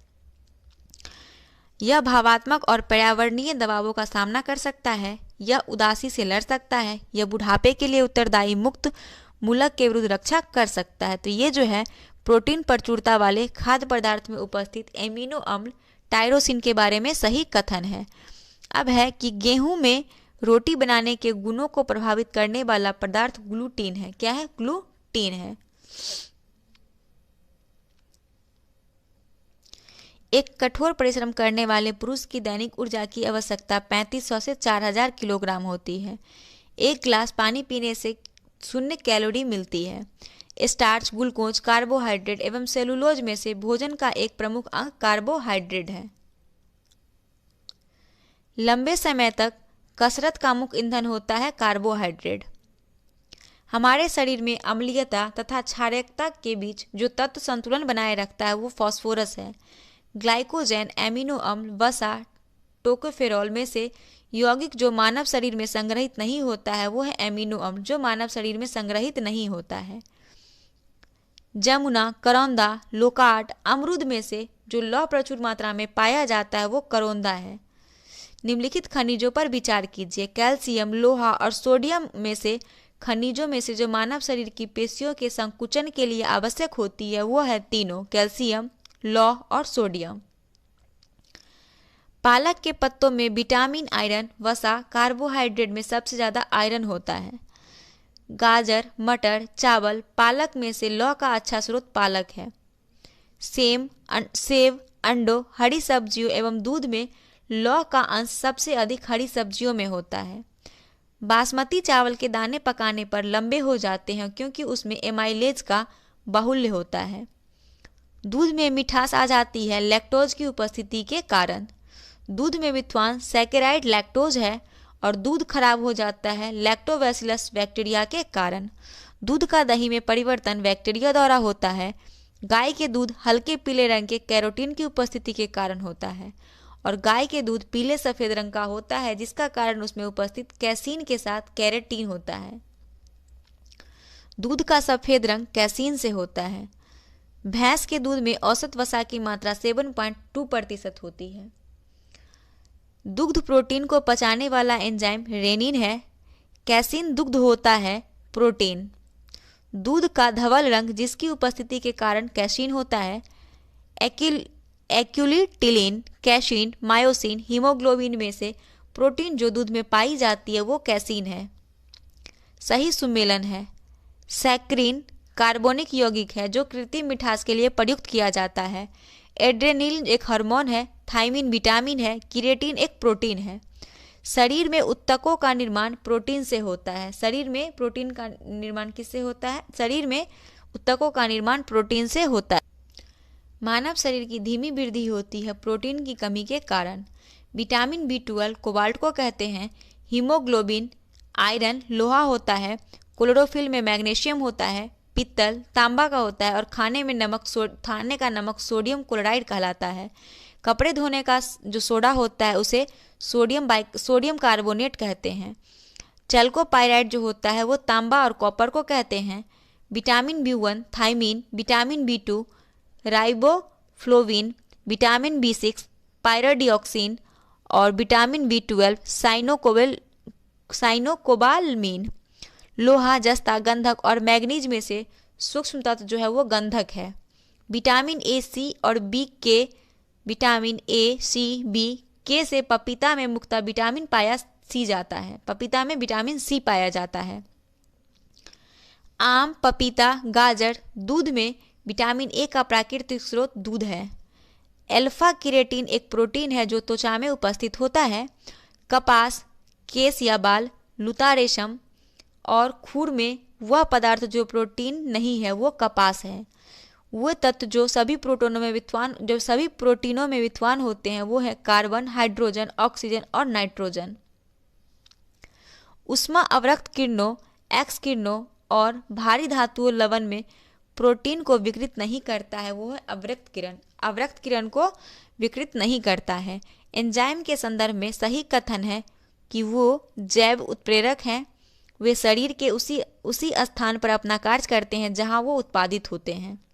यह भावात्मक और पर्यावरणीय दबावों का सामना कर सकता है। यह उदासी से लड़ सकता है। यह बुढ़ापे के लिए उत्तरदायी मुक्त मूलक के विरुद्ध रक्षा कर सकता है। तो ये जो है प्रोटीन प्रचुरता वाले खाद्य पदार्थ में उपस्थित एमिनो अम्ल टायरोसिन के बारे में सही कथन है। अब है कि गेहूं में रोटी बनाने के गुणों को प्रभावित करने वाला पदार्थ ग्लूटीन है। क्या है? ग्लूटीन है। एक कठोर परिश्रम करने वाले पुरुष की दैनिक ऊर्जा की आवश्यकता 3500 से 4000 किलोग्राम होती है। 1 गिलास पानी पीने से 0 कैलोरी मिलती है। स्टार्च, ग्लूकोज, कार्बोहाइड्रेट एवं सेलुलोज में से भोजन का एक प्रमुख अंग कार्बोहाइड्रेट है। लंबे समय तक कसरत का मुख्य ईंधन होता है कार्बोहाइड्रेट। हमारे शरीर में अम्लीयता तथा क्षारकता के बीच जो तत्व संतुलन बनाए रखता है वो फास्फोरस है। ग्लाइकोजन, एमिनो अम्ल, वसा, टोकोफेरॉल में से यौगिक जो मानव शरीर में संग्रहित नहीं होता है वो है एमिनो अम्ल जो मानव शरीर में संग्रहित नहीं होता है। जमुना, करौंदा, लोकाट, अमरूद में से जो लौह प्रचुर मात्रा में पाया जाता है वो करौंदा है। निम्नलिखित खनिजों पर विचार कीजिए। कैल्शियम, लोहा और सोडियम में से खनिजों में से जो मानव शरीर की पेशियों के संकुचन के लिए आवश्यक होती है वो है तीनों, कैल्शियम, लौह और सोडियम। पालक के पत्तों में विटामिन, आयरन, वसा, कार्बोहाइड्रेट में सबसे ज़्यादा आयरन होता है। गाजर, मटर, चावल, पालक में से लौह का अच्छा स्रोत पालक है। सेब, अंडों, हरी सब्जियों एवं दूध में लौह का अंश सबसे अधिक हरी सब्जियों में होता है। बासमती चावल के दाने पकाने पर लंबे हो जाते हैं क्योंकि उसमें एमाइलेज का बाहुल्य होता है। दूध में मिठास आ जाती है लैक्टोज की उपस्थिति के कारण। दूध में विद्यमान सैकेराइड लैक्टोज है और दूध खराब हो जाता है लैक्टोबैसिलस बैक्टीरिया के कारण। दूध का दही में परिवर्तन बैक्टीरिया द्वारा होता है। गाय के दूध हल्के पीले रंग के कैरोटीन की उपस्थिति के कारण होता है और गाय के दूध पीले सफेद रंग का होता है जिसका कारण उसमें उपस्थित कैसीन के साथ कैरेटीन होता है। दूध का सफेद रंग कैसीन से होता है। भैंस के दूध में औसत वसा की मात्रा 7.2% होती है। दुग्ध प्रोटीन को पचाने वाला एंजाइम रेनिन है। कैसीन दुग्ध होता है प्रोटीन। दूध का धवल रंग जिसकी उपस्थिति के कारण कैसीन होता है। एक्यूलिटिलिन, कैसीन, मायोसिन, हीमोग्लोबिन में से प्रोटीन जो दूध में पाई जाती है वो कैसीन है। सही सुमेलन है। सैक्रिन कार्बोनिक यौगिक है जो कृत्रिम मिठास के लिए प्रयुक्त किया जाता है। एड्रेनिलिन एक हार्मोन है। थाइमिन विटामिन है। किरेटिन एक प्रोटीन है। शरीर में उत्तकों का निर्माण प्रोटीन से होता है। शरीर में प्रोटीन का निर्माण किससे होता है? शरीर में उत्तकों का निर्माण प्रोटीन से होता है। मानव शरीर की धीमी वृद्धि होती है प्रोटीन की कमी के कारण। विटामिन B12 कोबाल्ट को कहते हैं। हीमोग्लोबिन आयरन लोहा होता है। क्लोरोफिल में मैग्नीशियम होता है। पित्तल तांबा का होता है और खाने का नमक सोडियम क्लोराइड कहलाता है। कपड़े धोने का जो सोडा होता है उसे सोडियम कार्बोनेट कहते हैं। चैल्कोपाइराइड जो होता है वो तांबा और कॉपर को कहते हैं। Vitamin B1 thymine, vitamin B2 riboflavin, vitamin B6 पायरोडिऑक्सिन और विटामिन B12 साइनोकोबालमीन। लोहा, जस्ता, गंधक और मैग्नीज में से सूक्ष्म तत्व जो है वो गंधक है। विटामिन A, C और B के विटामिन A, C, B के से पपीता में मुख्यतः विटामिन पपीता में विटामिन C पाया जाता है। आम, पपीता, गाजर, दूध में विटामिन A का प्राकृतिक स्रोत दूध है। अल्फा किरेटिन एक प्रोटीन है जो त्वचा में उपस्थित होता है। कपास, केस या बाल, लूता, रेशम और खूर में वह पदार्थ जो प्रोटीन नहीं है वो कपास है। वो तत्व जो सभी प्रोटीनों में विद्वान होते हैं वो है कार्बन, हाइड्रोजन, ऑक्सीजन और नाइट्रोजन। उष्मा अवरक्त किरणों, एक्स किरणों और भारी धातुओं लवण में प्रोटीन को विकृत नहीं करता है वो है अवरक्त किरण। अवरक्त किरण को विकृत नहीं करता है। एंजाइम के संदर्भ में सही कथन है कि वो जैव उत्प्रेरक हैं। वे शरीर के उसी स्थान पर अपना कार्य करते हैं जहां वो उत्पादित होते हैं।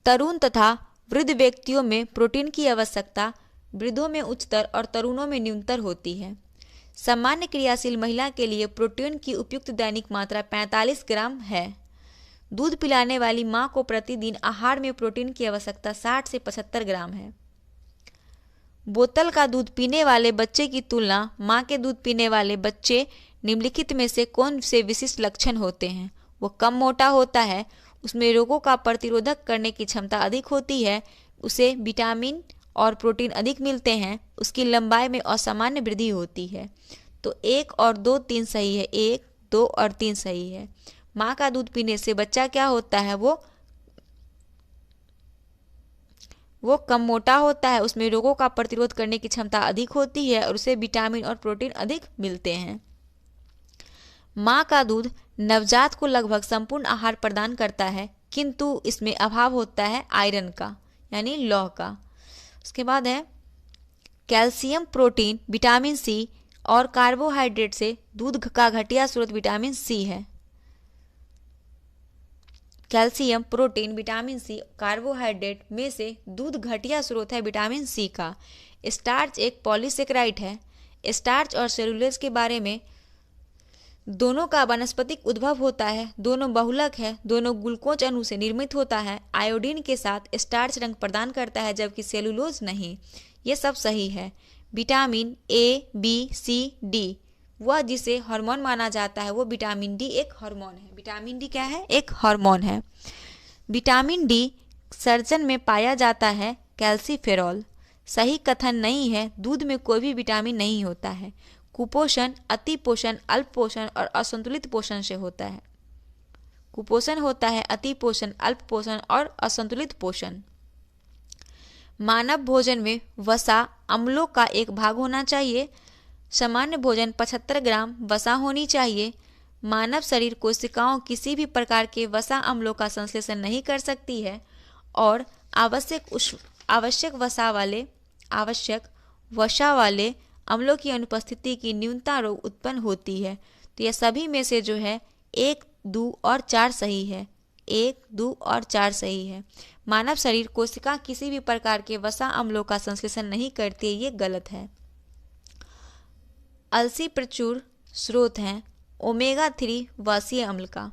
तरुण तथा वृद्ध व्यक्तियों में प्रोटीन की आवश्यकता वृद्धों में उच्चतर और तरुणों में न्यूनतर होती है। सामान्य क्रियाशील महिला के लिए प्रोटीन की उपयुक्त दैनिक मात्रा 45 ग्राम है। दूध पिलाने वाली मां को प्रतिदिन आहार में प्रोटीन की आवश्यकता 60 से 75 ग्राम है। बोतल का दूध पीने वाले बच्चे की तुलना मां के दूध पीने वाले बच्चे निम्नलिखित में से कौन से विशिष्ट लक्षण होते हैं? वो कम मोटा होता है, उसमें रोगों का प्रतिरोधक करने की क्षमता अधिक होती है, उसे विटामिन और प्रोटीन अधिक मिलते हैं, उसकी लंबाई में असामान्य वृद्धि होती है। तो 1 और 2 3 सही है। 1, 2 और 3 सही है। माँ का दूध पीने से बच्चा क्या होता है? वो कम मोटा होता है, उसमें रोगों का प्रतिरोध करने की क्षमता अधिक होती है और उसे विटामिन और प्रोटीन अधिक मिलते हैं। माँ का दूध नवजात को लगभग संपूर्ण आहार प्रदान करता है किंतु इसमें अभाव होता है आयरन का यानी लौह का। उसके बाद है कैल्शियम, प्रोटीन, विटामिन C और कार्बोहाइड्रेट से दूध का घटिया स्रोत विटामिन C है। Calcium, protein, vitamin C, carbohydrate में से दूध घटिया स्रोत है विटामिन C का। स्टार्च एक पॉलीसेकेराइड है। स्टार्च और सेलुलोज के बारे में दोनों का वानस्पतिक उद्भव होता है, दोनों बहुलक है, दोनों ग्लूकोज अणु से निर्मित होता है। आयोडीन के साथ स्टार्च रंग प्रदान करता है जबकि सेलुलोज नहीं। ये सब सही है। Vitamin A, B, C, D वह जिसे हार्मोन माना जाता है वो विटामिन D एक हार्मोन है। विटामिन D क्या है? एक हार्मोन है। विटामिन D सर्जन में पाया जाता है कैल्सीफेरॉल। सही कथन नहीं है, दूध में कोई भी विटामिन नहीं होता है। कुपोषण अति पोषण, अल्प पोषण और असंतुलित पोषण से होता है। कुपोषण होता है अति पोषण, अल्प पोषण और असंतुलित पोषण। मानव भोजन में वसा अम्लों का एक भाग होना चाहिए। सामान्य भोजन 75 ग्राम वसा होनी चाहिए। मानव शरीर कोशिकाओं किसी भी प्रकार के वसा अम्लों का संश्लेषण नहीं कर सकती है और आवश्यक वसा वाले अम्लों की अनुपस्थिति की न्यूनता रोग उत्पन्न होती है। तो यह सभी में से जो है 1, 2 और 4 सही है। 1, 2 और 4 सही है। मानव शरीर कोशिका किसी भी प्रकार के वसा अम्लों का संश्लेषण नहीं करती है, ये गलत है। अलसी प्रचुर स्रोत हैं ओमेगा 3 वसीय अम्ल का।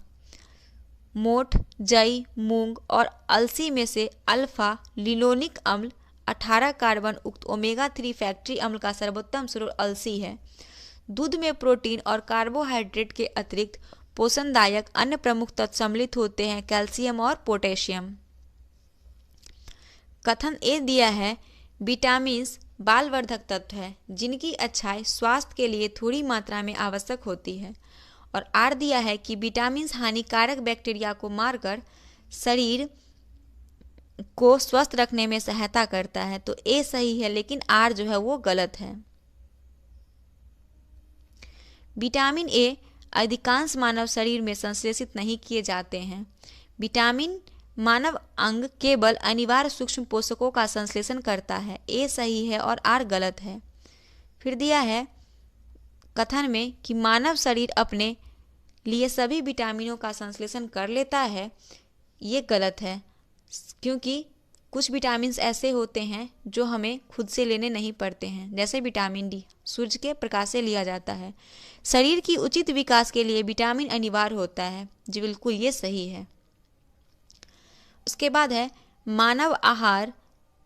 मोठ, जई, मूंग और अलसी में से अल्फा लिनोलिक अम्ल 18 कार्बन उक्त ओमेगा 3 फैटी अम्ल का सर्वोत्तम स्रोत अलसी है। दूध में प्रोटीन और कार्बोहाइड्रेट के अतिरिक्त पोषणदायक अन्य प्रमुख तत्व सम्मिलित होते हैं, कैल्शियम और पोटेशियम। कथन ए दिया है विटामिन्स बालवर्धक तत्व है जिनकी अच्छाई स्वास्थ्य के लिए थोड़ी मात्रा में आवश्यक होती है। और आर दिया है कि विटामिन्स हानिकारक बैक्टीरिया को मारकर शरीर को स्वस्थ रखने में सहायता करता है। तो ए सही है, लेकिन आर जो है वो गलत है। विटामिन ए अधिकांश मानव शरीर में संश्लेषित नहीं किए जाते हैं। विटामिन मानव अंग केवल अनिवार्य सूक्ष्म पोषकों का संश्लेषण करता है। ए सही है और आर गलत है। फिर दिया है कथन में कि मानव शरीर अपने लिए सभी विटामिनों का संश्लेषण कर लेता है, ये गलत है, क्योंकि कुछ विटामिन ऐसे होते हैं जो हमें खुद से लेने नहीं पड़ते हैं, जैसे विटामिन डी सूर्य के प्रकाश से लिया जाता है। शरीर की उचित विकास के लिए विटामिन अनिवार्य होता है, जी बिल्कुल ये सही है। उसके बाद है मानव आहार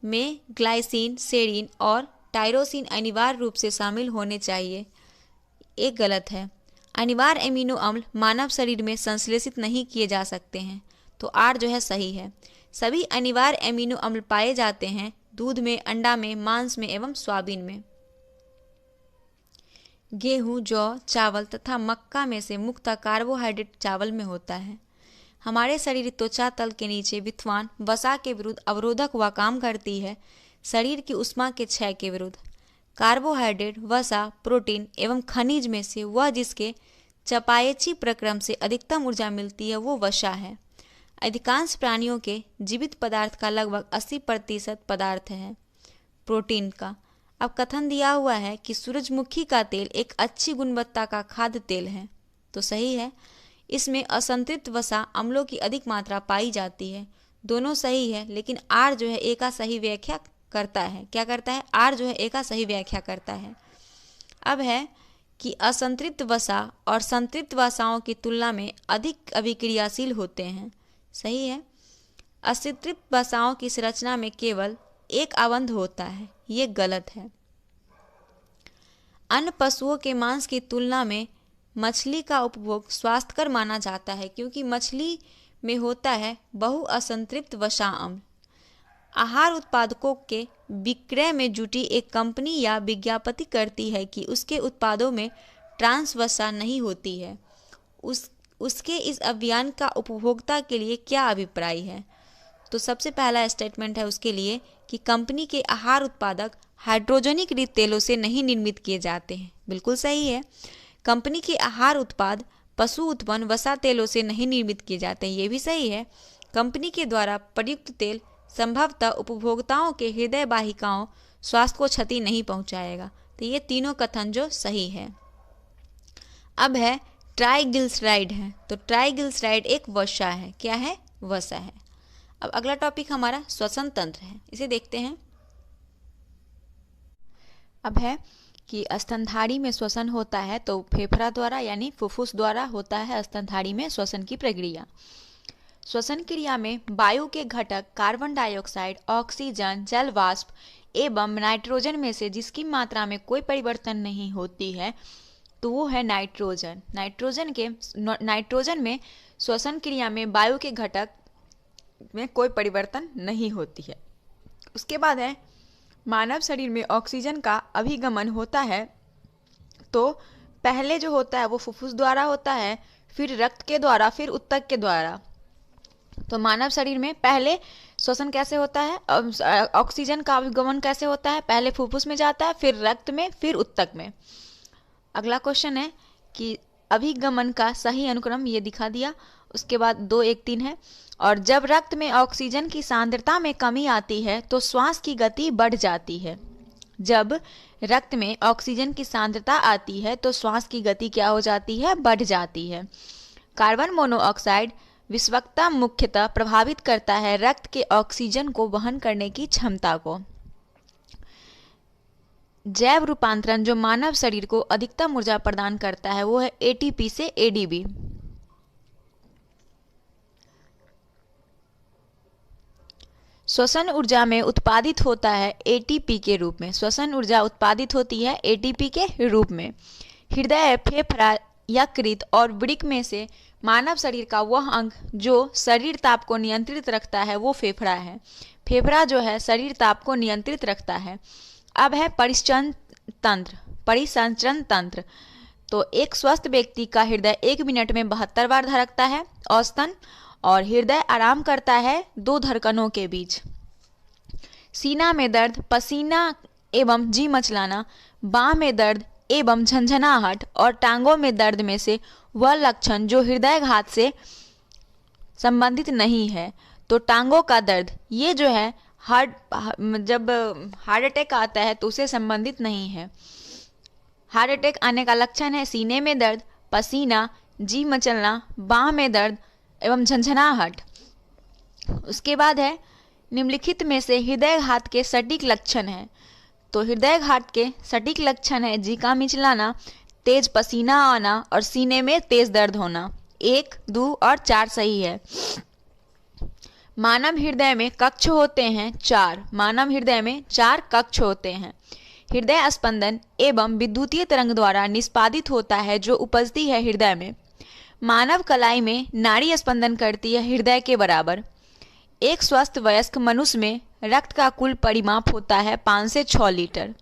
में ग्लाइसिन, सेरीन और टायरोसिन अनिवार्य रूप से शामिल होने चाहिए, एक गलत है। अनिवार्य एमिनो अम्ल मानव शरीर में संश्लेषित नहीं किए जा सकते हैं, तो आर जो है सही है। सभी अनिवार्य एमिनो अम्ल पाए जाते हैं दूध में, अंडा में, मांस में एवं सोयाबीन में। गेहूं, जौ, चावल तथा मक्का में से मुख्यतः कार्बोहाइड्रेट चावल में होता है। हमारे शरीर त्वचा तल के नीचे विद्यमान वसा के विरुद्ध अवरोधक व काम करती है, शरीर की ऊष्मा के क्षय के विरुद्ध। कार्बोहाइड्रेट, वसा, प्रोटीन एवं खनिज में से वह जिसके चयापचयी प्रक्रम से अधिकतम ऊर्जा मिलती है वो वसा है। अधिकांश प्राणियों के जीवित पदार्थ का लगभग 80% पदार्थ है प्रोटीन का। अब कथन दिया हुआ है कि सूरजमुखी का तेल एक अच्छी गुणवत्ता का खाद्य तेल है, तो सही है। इसमें असंतृप्त वसा अम्लों की अधिक मात्रा पाई जाती है, दोनों सही है, लेकिन आर जो है ए का सही व्याख्या करता है। क्या करता है? आर जो है ए का सही व्याख्या करता है। अब है कि असंतृप्त वसा और संतृप्त वसाओं की तुलना में अधिक अभिक्रियाशील होते हैं, सही है। असंतृप्त वसाओं की संरचना में केवल एक अवंध होता है, ये गलत है। अन्य पशुओं के मांस की तुलना में मछली का उपभोग स्वास्थ्यकर माना जाता है, क्योंकि मछली में होता है बहुअसंतृप्त वसा अम्ल। आहार उत्पादकों के विक्रय में जुटी एक कंपनी या विज्ञापति करती है कि उसके उत्पादों में ट्रांस वसा नहीं होती है। उसके इस अभियान का उपभोक्ता के लिए क्या अभिप्राय है? तो सबसे पहला स्टेटमेंट है उसके लिए कि कंपनी के आहार उत्पादक हाइड्रोजनीकृत तेलों से नहीं निर्मित किए जाते हैं, बिल्कुल सही है। कंपनी के आहार उत्पाद पशु उत्पन्न वसा तेलों से नहीं निर्मित किए जाते हैं, ये भी सही है। कंपनी के द्वारा प्रयुक्त तेल संभवतः उपभोक्ताओं के हृदय वाहिकाओं स्वास्थ्य को क्षति नहीं पहुंचाएगा, तो ये तीनों कथन जो सही है। अब है ट्राइग्लिसराइड है, तो ट्राइग्लिसराइड एक वसा है। क्या है? वसा है। अब अगला टॉपिक हमारा श्वसन तंत्र है, इसे देखते हैं। अब है कि स्तनधारी में श्वसन होता है तो फेफड़ा द्वारा यानी फुफ्फुस द्वारा होता है स्तनधारी में श्वसन की प्रक्रिया। श्वसन क्रिया में वायु के घटक कार्बन डाइऑक्साइड, ऑक्सीजन, जल वाष्प एवं नाइट्रोजन में से जिसकी मात्रा में कोई परिवर्तन नहीं होती है तो वो है नाइट्रोजन। नाइट्रोजन में श्वसन क्रिया में वायु के घटक में कोई परिवर्तन नहीं होती है। उसके बाद है मानव शरीर में ऑक्सीजन का अभिगमन होता है तो पहले जो होता है वो फुफ्फुस द्वारा होता है, फिर रक्त के द्वारा, फिर ऊतक के द्वारा। तो मानव शरीर में पहले श्वसन कैसे होता है, ऑक्सीजन का अभिगमन कैसे होता है? पहले फुफ्फुस में जाता है, फिर रक्त में, फिर ऊतक में। अगला क्वेश्चन है कि अभिगमन का सही अनुक्रम ये दिखा दिया। उसके बाद 2, 1, 3 है। और जब रक्त में ऑक्सीजन की सांद्रता में कमी आती है तो श्वास की गति बढ़ जाती है। जब रक्त में ऑक्सीजन की सांद्रता आती है तो श्वास की गति क्या हो जाती है? बढ़ जाती है। कार्बन मोनोऑक्साइड विषवक्ता मुख्यतः प्रभावित करता है रक्त के ऑक्सीजन को वहन करने की क्षमता को। जैव रूपांतरण जो मानव शरीर को अधिकतम ऊर्जा प्रदान करता है वो है एटीपी से एडीबी। श्वसन ऊर्जा में उत्पादित होता है एटीपी के रूप में। श्वसन ऊर्जा उत्पादित होती है एटीपी के रूप में। हृदय, फेफड़ा, यकृत और वृक्क में से मानव शरीर का वह अंग जो शरीर ताप को नियंत्रित रखता है वो फेफड़ा है। फेफड़ा जो है शरीर ताप को नियंत्रित रखता है। अब है परिसंचरण तंत्र। तो एक स्वस्थ व्यक्ति का हृदय 1 मिनट में 72 बार धड़कता है औसतन, और हृदय आराम करता है 2 धड़कनों के बीच। सीना में दर्द, पसीना एवं जी मचलाना, बांह में दर्द एवं झंझनाहट और टांगों में दर्द में से वह लक्षण जो हृदयघात से संबंधित नहीं है। तो टांगों का दर्द ये जो है जब हार्ट अटैक आता है तो उसे संबंधित नहीं है। हार्ट अटैक आने का लक्षण है सीने में दर्द, पसीना, जी मचलना, बांह में दर्द एवं झंझनाहट। उसके बाद है निम्नलिखित में से हृदयघात के सटीक लक्षण है। तो हृदयघात के सटीक लक्षण है जी का मिचलाना, तेज पसीना आना और सीने में तेज दर्द होना। 1, 2 और 4 सही है। मानव हृदय में कक्ष होते हैं 4। मानव हृदय में 4 कक्ष होते हैं। हृदय स्पंदन एवं विद्युतीय तरंग द्वारा निष्पादित होता है जो उपजती है हृदय में। मानव कलाई में नाड़ी स्पंदन करती है हृदय के बराबर। एक स्वस्थ वयस्क मनुष्य में रक्त का कुल परिमाप होता है 5 से 6 लीटर।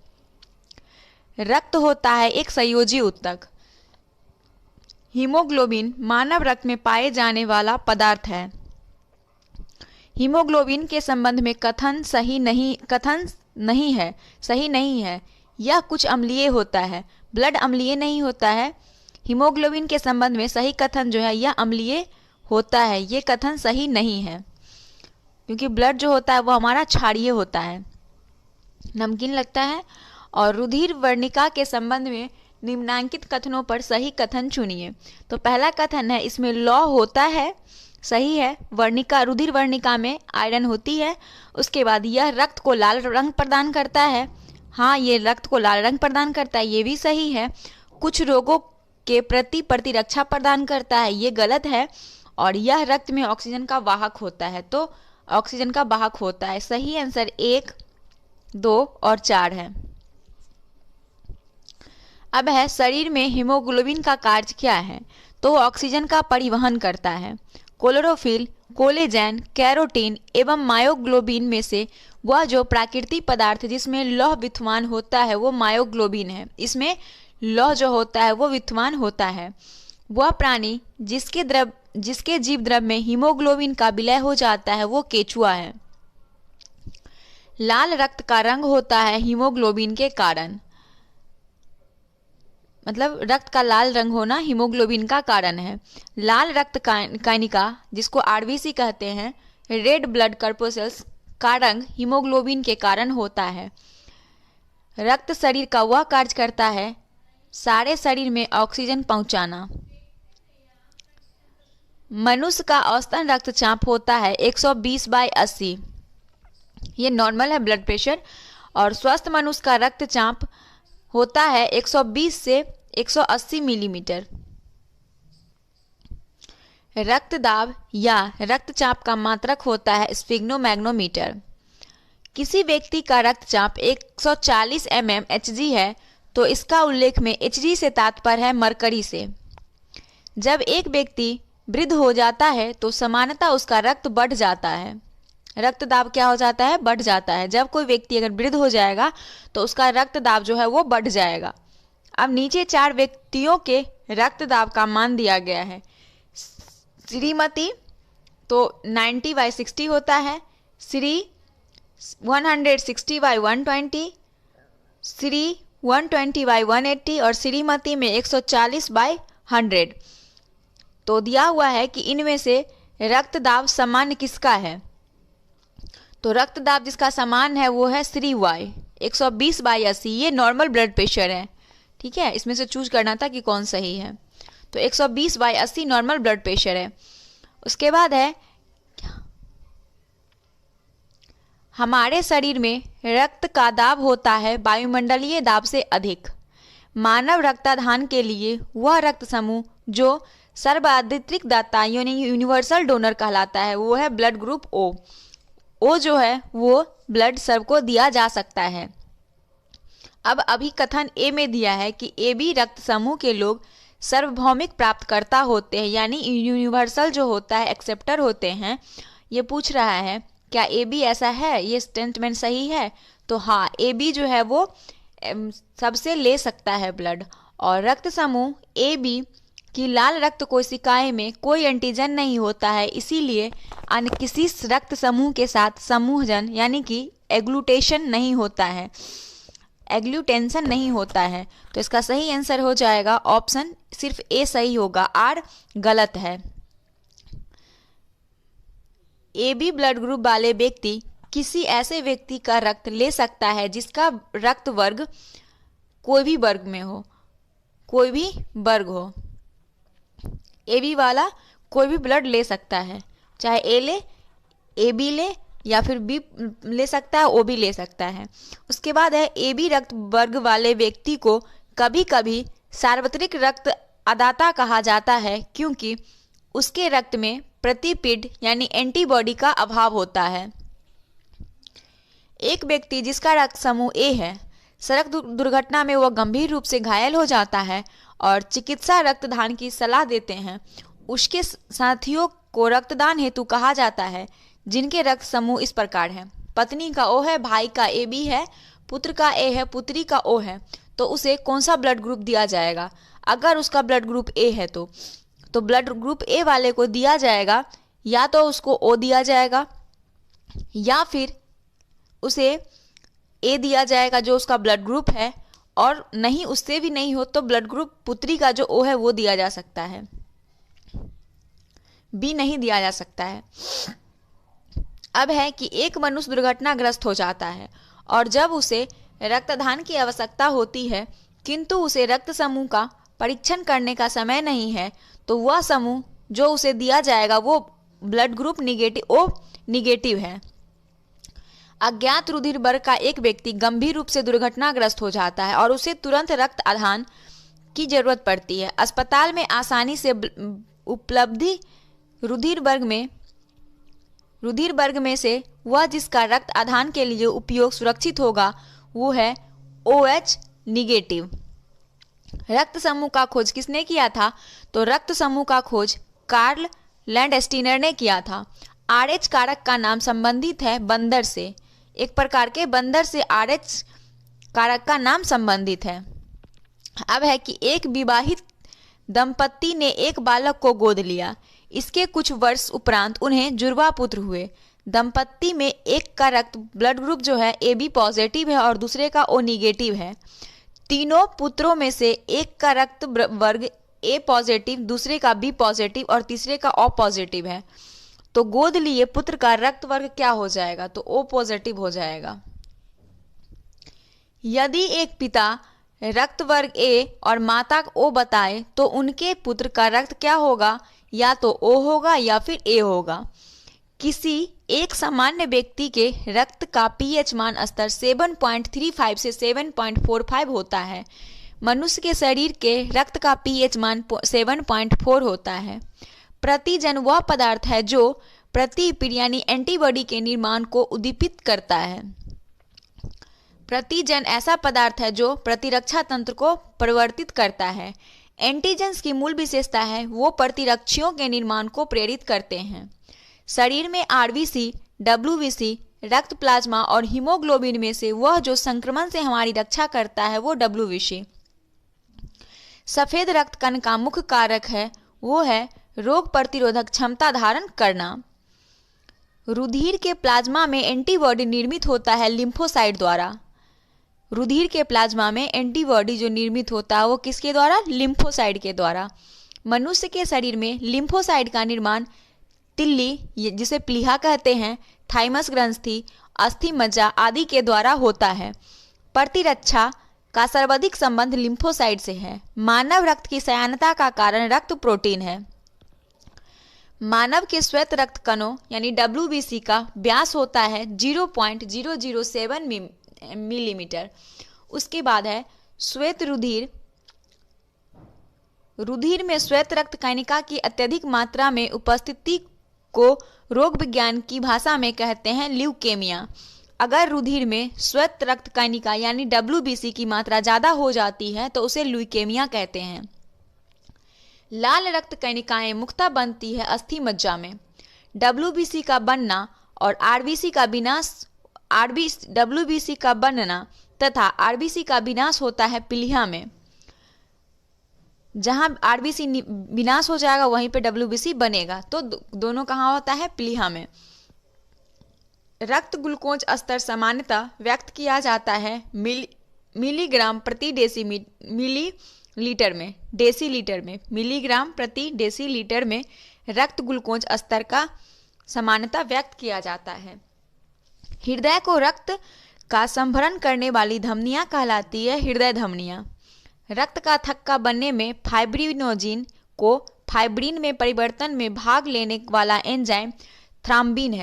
रक्त होता है एक संयोजी ऊतक। हीमोग्लोबिन मानव रक्त में पाए जाने वाला पदार्थ है। हीमोग्लोबिन के संबंध में कथन सही नहीं है। यह कुछ अम्लीय होता है, ब्लड अम्लीय नहीं होता है। हीमोग्लोबिन के संबंध में सही कथन जो है यह अम्लीय होता है, ये कथन सही नहीं है क्योंकि ब्लड जो होता है वो हमारा क्षारीय होता है, नमकीन लगता है। और रुधिर वर्णिका के संबंध में निम्नांकित कथनों पर सही कथन चुनिए। तो पहला कथन है इसमें लौ होता है, सही है। वर्णिका, रुधिर वर्णिका में आयरन होती है। उसके बाद यह रक्त को लाल रंग प्रदान करता है। हाँ, ये रक्त को लाल रंग प्रदान करता है, ये भी सही है। कुछ रोगों के प्रति प्रतिरक्षा प्रदान करता है, ये गलत है। और यह रक्त में ऑक्सीजन का वाहक होता है, तो ऑक्सीजन का वाहक होता है। सही आंसर 1, 2 और 4 है। अब है शरीर में हीमोग्लोबिन का कार्य क्या है? तो वो ऑक्सीजन का परिवहन करता है। क्लोरोफिल, कोलेजन, कैरोटीन एवं मायोग्लोबिन में से वह जो प्राकृतिक पदार्थ जिसमें लौह विद्यमान होता है वो मायोग्लोबिन है। इसमें लौह जो होता है वो विद्यमान होता है। वह प्राणी जिसके जीव द्रव में हीमोग्लोबिन का विलय हो जाता है वो केचुआ है। लाल रक्त का रंग होता है हीमोग्लोबिन के कारण, मतलब रक्त का लाल रंग होना हीमोग्लोबिन का कारण है। लाल रक्त कणिका जिसको आरबीसी कहते हैं, रेड ब्लड कॉर्पस्कल्स का रंग हीमोग्लोबिन के कारण होता है। रक्त शरीर का वह कार्य करता है सारे शरीर में ऑक्सीजन पहुंचाना। मनुष्य का औसतन रक्तचाप होता है 120/80, ये नॉर्मल है ब्लड प्रेशर। और स्वस्थ मनुष्य का रक्तचाप होता है 120 से 180 मिलीमीटर। रक्तदाब या रक्तचाप का मात्रक होता है स्फिग्नोमैग्नोमीटर। किसी व्यक्ति का रक्तचाप 140 mmHg है तो इसका उल्लेख में Hg से तात्पर्य है मरकरी से। जब एक व्यक्ति वृद्ध हो जाता है तो सामान्यतः उसका रक्त बढ़ जाता है। रक्तदाब क्या हो जाता है? बढ़ जाता है। जब कोई व्यक्ति अगर वृद्ध हो जाएगा तो उसका रक्तदाब जो है वो बढ़ जाएगा। अब नीचे 4 व्यक्तियों के रक्तदाब का मान दिया गया है। श्रीमती तो 90/60 होता है, श्री 160/120, श्री 120/180 और श्रीमती में 140/40 100। तो दिया हुआ है कि इनमें से रक्तदाब सामान्य किसका है। तो रक्तदाब जिसका समान है वो है श्री वाई 120/80। ये नॉर्मल ब्लड प्रेशर है, ठीक है। इसमें से चूज करना था कि कौन सही है। तो 120/80 नॉर्मल ब्लड प्रेशर है। उसके बाद है हमारे शरीर में रक्त का दाब होता है वायुमंडलीय दाब से अधिक। मानव रक्तदान के लिए वह रक्त समूह जो सर्वाधिक दाता यानी यूनिवर्सल डोनर कहलाता है वो है ब्लड ग्रुप ओ। ओ जो है वो ब्लड सबको दिया जा सकता है। अब अभी कथन ए में दिया है कि ए बी रक्त समूह के लोग सार्वभौमिक प्राप्तकर्ता होते हैं, यानी यूनिवर्सल जो होता है एक्सेप्टर होते हैं। ये पूछ रहा है क्या ए बी ऐसा है, ये स्टेटमेंट सही है। तो हाँ, ए बी जो है वो सबसे ले सकता है ब्लड। और रक्त समूह ए बी की लाल रक्त कोशिकाएं में कोई एंटीजन नहीं होता है, इसीलिए अन्य किसी रक्त समूह के साथ समूहजन यानी कि एग्लूटेशन नहीं होता है, एग्लूटेंशन नहीं होता है। तो इसका सही आंसर हो जाएगा ऑप्शन सिर्फ ए सही होगा, आर गलत है। ए बी ब्लड ग्रुप वाले व्यक्ति किसी ऐसे व्यक्ति का रक्त ले सकता है जिसका रक्त वर्ग कोई भी वर्ग में हो, कोई भी वर्ग हो। ए बी वाला कोई भी ब्लड ले सकता है, चाहे ए ले, ए बी ले या फिर बी ले सकता है, ओ भी ले सकता है। उसके बाद है ए बी रक्त वर्ग वाले व्यक्ति को कभी कभी सार्वत्रिक रक्त अदाता कहा जाता है क्योंकि उसके रक्त में प्रतिपिंड यानी एंटीबॉडी का अभाव होता है। एक व्यक्ति जिसका रक्त समूह ए है, सड़क दुर्घटना में वह गंभीर रूप से घायल हो जाता है और चिकित्सा रक्तदान की सलाह देते हैं। उसके साथियों को रक्तदान हेतु कहा जाता है जिनके रक्त समूह इस प्रकार है। पत्नी का ओ है, भाई का ए बी है, पुत्र का ए है, पुत्री का ओ है। तो उसे कौन सा ब्लड ग्रुप दिया जाएगा। अगर उसका ब्लड ग्रुप ए है तो ब्लड ग्रुप ए वाले को दिया जाएगा, या तो उसको ओ दिया जाएगा या फिर उसे ए दिया जाएगा जो उसका ब्लड ग्रुप है, और नहीं उससे भी नहीं हो तो ब्लड ग्रुप पुत्री का जो ओ है वो दिया जा सकता है, बी नहीं दिया जा सकता है। अब है कि एक मनुष्य दुर्घटनाग्रस्त हो जाता है और जब उसे रक्तदान की आवश्यकता होती है किंतु उसे रक्त समूह का परीक्षण करने का समय नहीं है, तो वह समूह जो उसे दिया जाएगा वो blood group negative O negative है। अज्ञात रुधिर वर्ग का एक व्यक्ति गंभीर रूप से दुर्घटनाग्रस्त हो जाता है और उसे तुरंत रक्त आधान की जरूरत पड़ती है। अस्पताल में आसानी से उपलब्धि रुधिर वर्ग में से वह जिसका रक्त आधान के लिए उपयोग सुरक्षित होगा वो है OH निगेटिव। रक्त समूह का खोज किसने किया था। तो रक्त समूह का खोज कार्ल लैंडस्टीनर ने किया था। RH कारक का नाम संबंधित है बंदर से, एक प्रकार के बंदर से RH कारक का नाम संबंधित है। अब है कि एक विवाहित दंपत्ति ने एक बालक को गोद लिया। इसके कुछ वर्ष उपरांत उन्हें जुड़वा पुत्र हुए। दंपत्ति में एक का रक्त ब्लड ग्रुप जो है AB पॉजिटिव है और दूसरे का O निगेटिव है। तीनों पुत्रों में से एक का रक्त वर्ग A पॉजिटिव, दूसरे का B पॉजिटिव और तीसरे का O पॉजिटिव है। तो गोद लिए पुत्र का रक्त वर्ग क्या हो जाएगा। तो O पॉजिटिव हो जाएगा। यदि एक पिता रक्त वर्ग A और माता O बताए तो उनके पुत्र का रक्त क्या होगा, या तो O होगा या फिर A होगा। किसी एक सामान्य व्यक्ति के रक्त का pH मान स्तर 7.35 से 7.45 होता है। मनुष्य के शरीर के रक्त का pH मान 7.4 होता है। प्रतिजन वह पदार्थ है जो प्रतिपिंड यानी एंटीबॉडी के निर्माण को उद्दीपित करता है। प्रतिजन ऐसा पदार्थ है जो प्रतिरक्षा तंत्र को परिवर्तित करता है। एंटीजेंस की मूल विशेषता है वो प्रतिरक्षियों के निर्माण को प्रेरित करते हैं। शरीर में RBC, WBC, रक्त प्लाज्मा और हीमोग्लोबिन में से वह जो संक्रमण से हमारी रक्षा करता है वो WBC। सफेद रक्त कण का मुख्य कारक है वो है रोग प्रतिरोधक क्षमता धारण करना। रुधिर के प्लाज्मा में एंटीबॉडी निर्मित होता है लिम्फोसाइट द्वारा। रुधिर के प्लाज्मा में एंटीबॉडी जो निर्मित होता है वो किसके द्वारा? लिम्फोसाइट के द्वारा। मनुष्य के शरीर में लिम्फोसाइट का निर्माण तिल्ली जिसे प्लीहा कहते हैं, थाइमस ग्रंथि, अस्थि मज्जा आदि के द्वारा होता है। प्रतिरक्षा का सर्वाधिक संबंध लिम्फोसाइट से है। मानव रक्त की सयानता का कारण रक्त प्रोटीन है। मानव के श्वेत रक्त कणों यानी WBC का व्यास होता है 0.007 मिलीमीटर। उसके बाद है श्वेत रुधिर। रुधिर में श्वेत रक्त कणिका की अत्यधिक मात्रा में उपस्थिति को रोग विज्ञान की भाषा में कहते हैं ल्यूकेमिया। अगर रुधिर में श्वेत रक्त कणिका यानी WBC की मात्रा ज़्यादा हो जाती है तो उसे ल्यूकेमिया कहते हैं। लाल रक्त कणिकाएं मुख्यतः बनती है अस्थि मज्जा में। WBC का बनना और WBC का बनना तथा RBC का विनाश होता है प्लीहा में। जहां RBC विनाश हो जाएगा वहीं पे WBC बनेगा, तो दोनों कहाँ होता है? प्लीहा में। रक्त ग्लूकोज स्तर सामान्यतः व्यक्त किया जाता है मिलीग्राम प्रति डेसीलीटर में। मिलीग्राम प्रति डेसीलीटर में रक्त ग्लूकोज स्तर का सामान्यतः व्यक्त किया जाता है। हृदय को रक्त का संभरण करने वाली धमनियां कहलाती है हृदय धमनियां। रक्त का थक्का बनने में फाइब्रिनोजिन को फाइब्रिन में परिवर्तन में भाग लेने वाला एंजाइम थ्रोम्बिन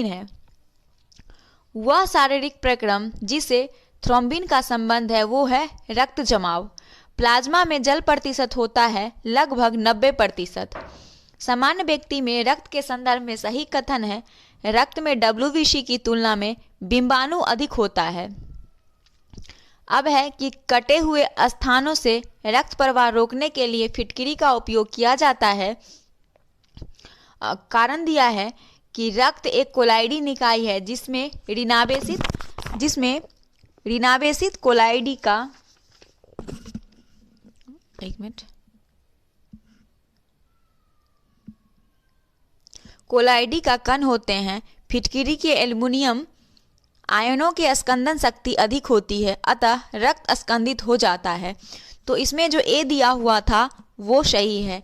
है। वह शारीरिक प्रक्रम जिसे थ्रोम्बिन का संबंध है वो है रक्त जमाव। प्लाज्मा में जल प्रतिशत होता है लगभग 90%। सामान्य व्यक्ति में रक्त के संदर्भ में सही कथन है रक्त में WBC की तुलना में बिंबाणु अधिक होता है। अब है कि कटे हुए स्थानों से रक्त प्रवाह रोकने के लिए फिटकरी का उपयोग किया जाता है। कारण दिया है कि रक्त एक कोलाइडी निकाय है जिसमें ऋणावेशित कोलाइडी का कण होते हैं। फिटकरी के एल्युमिनियम आयनों की स्कंदन शक्ति अधिक होती है, अतः रक्त स्कंदित हो जाता है। तो इसमें जो A दिया हुआ था वो सही है।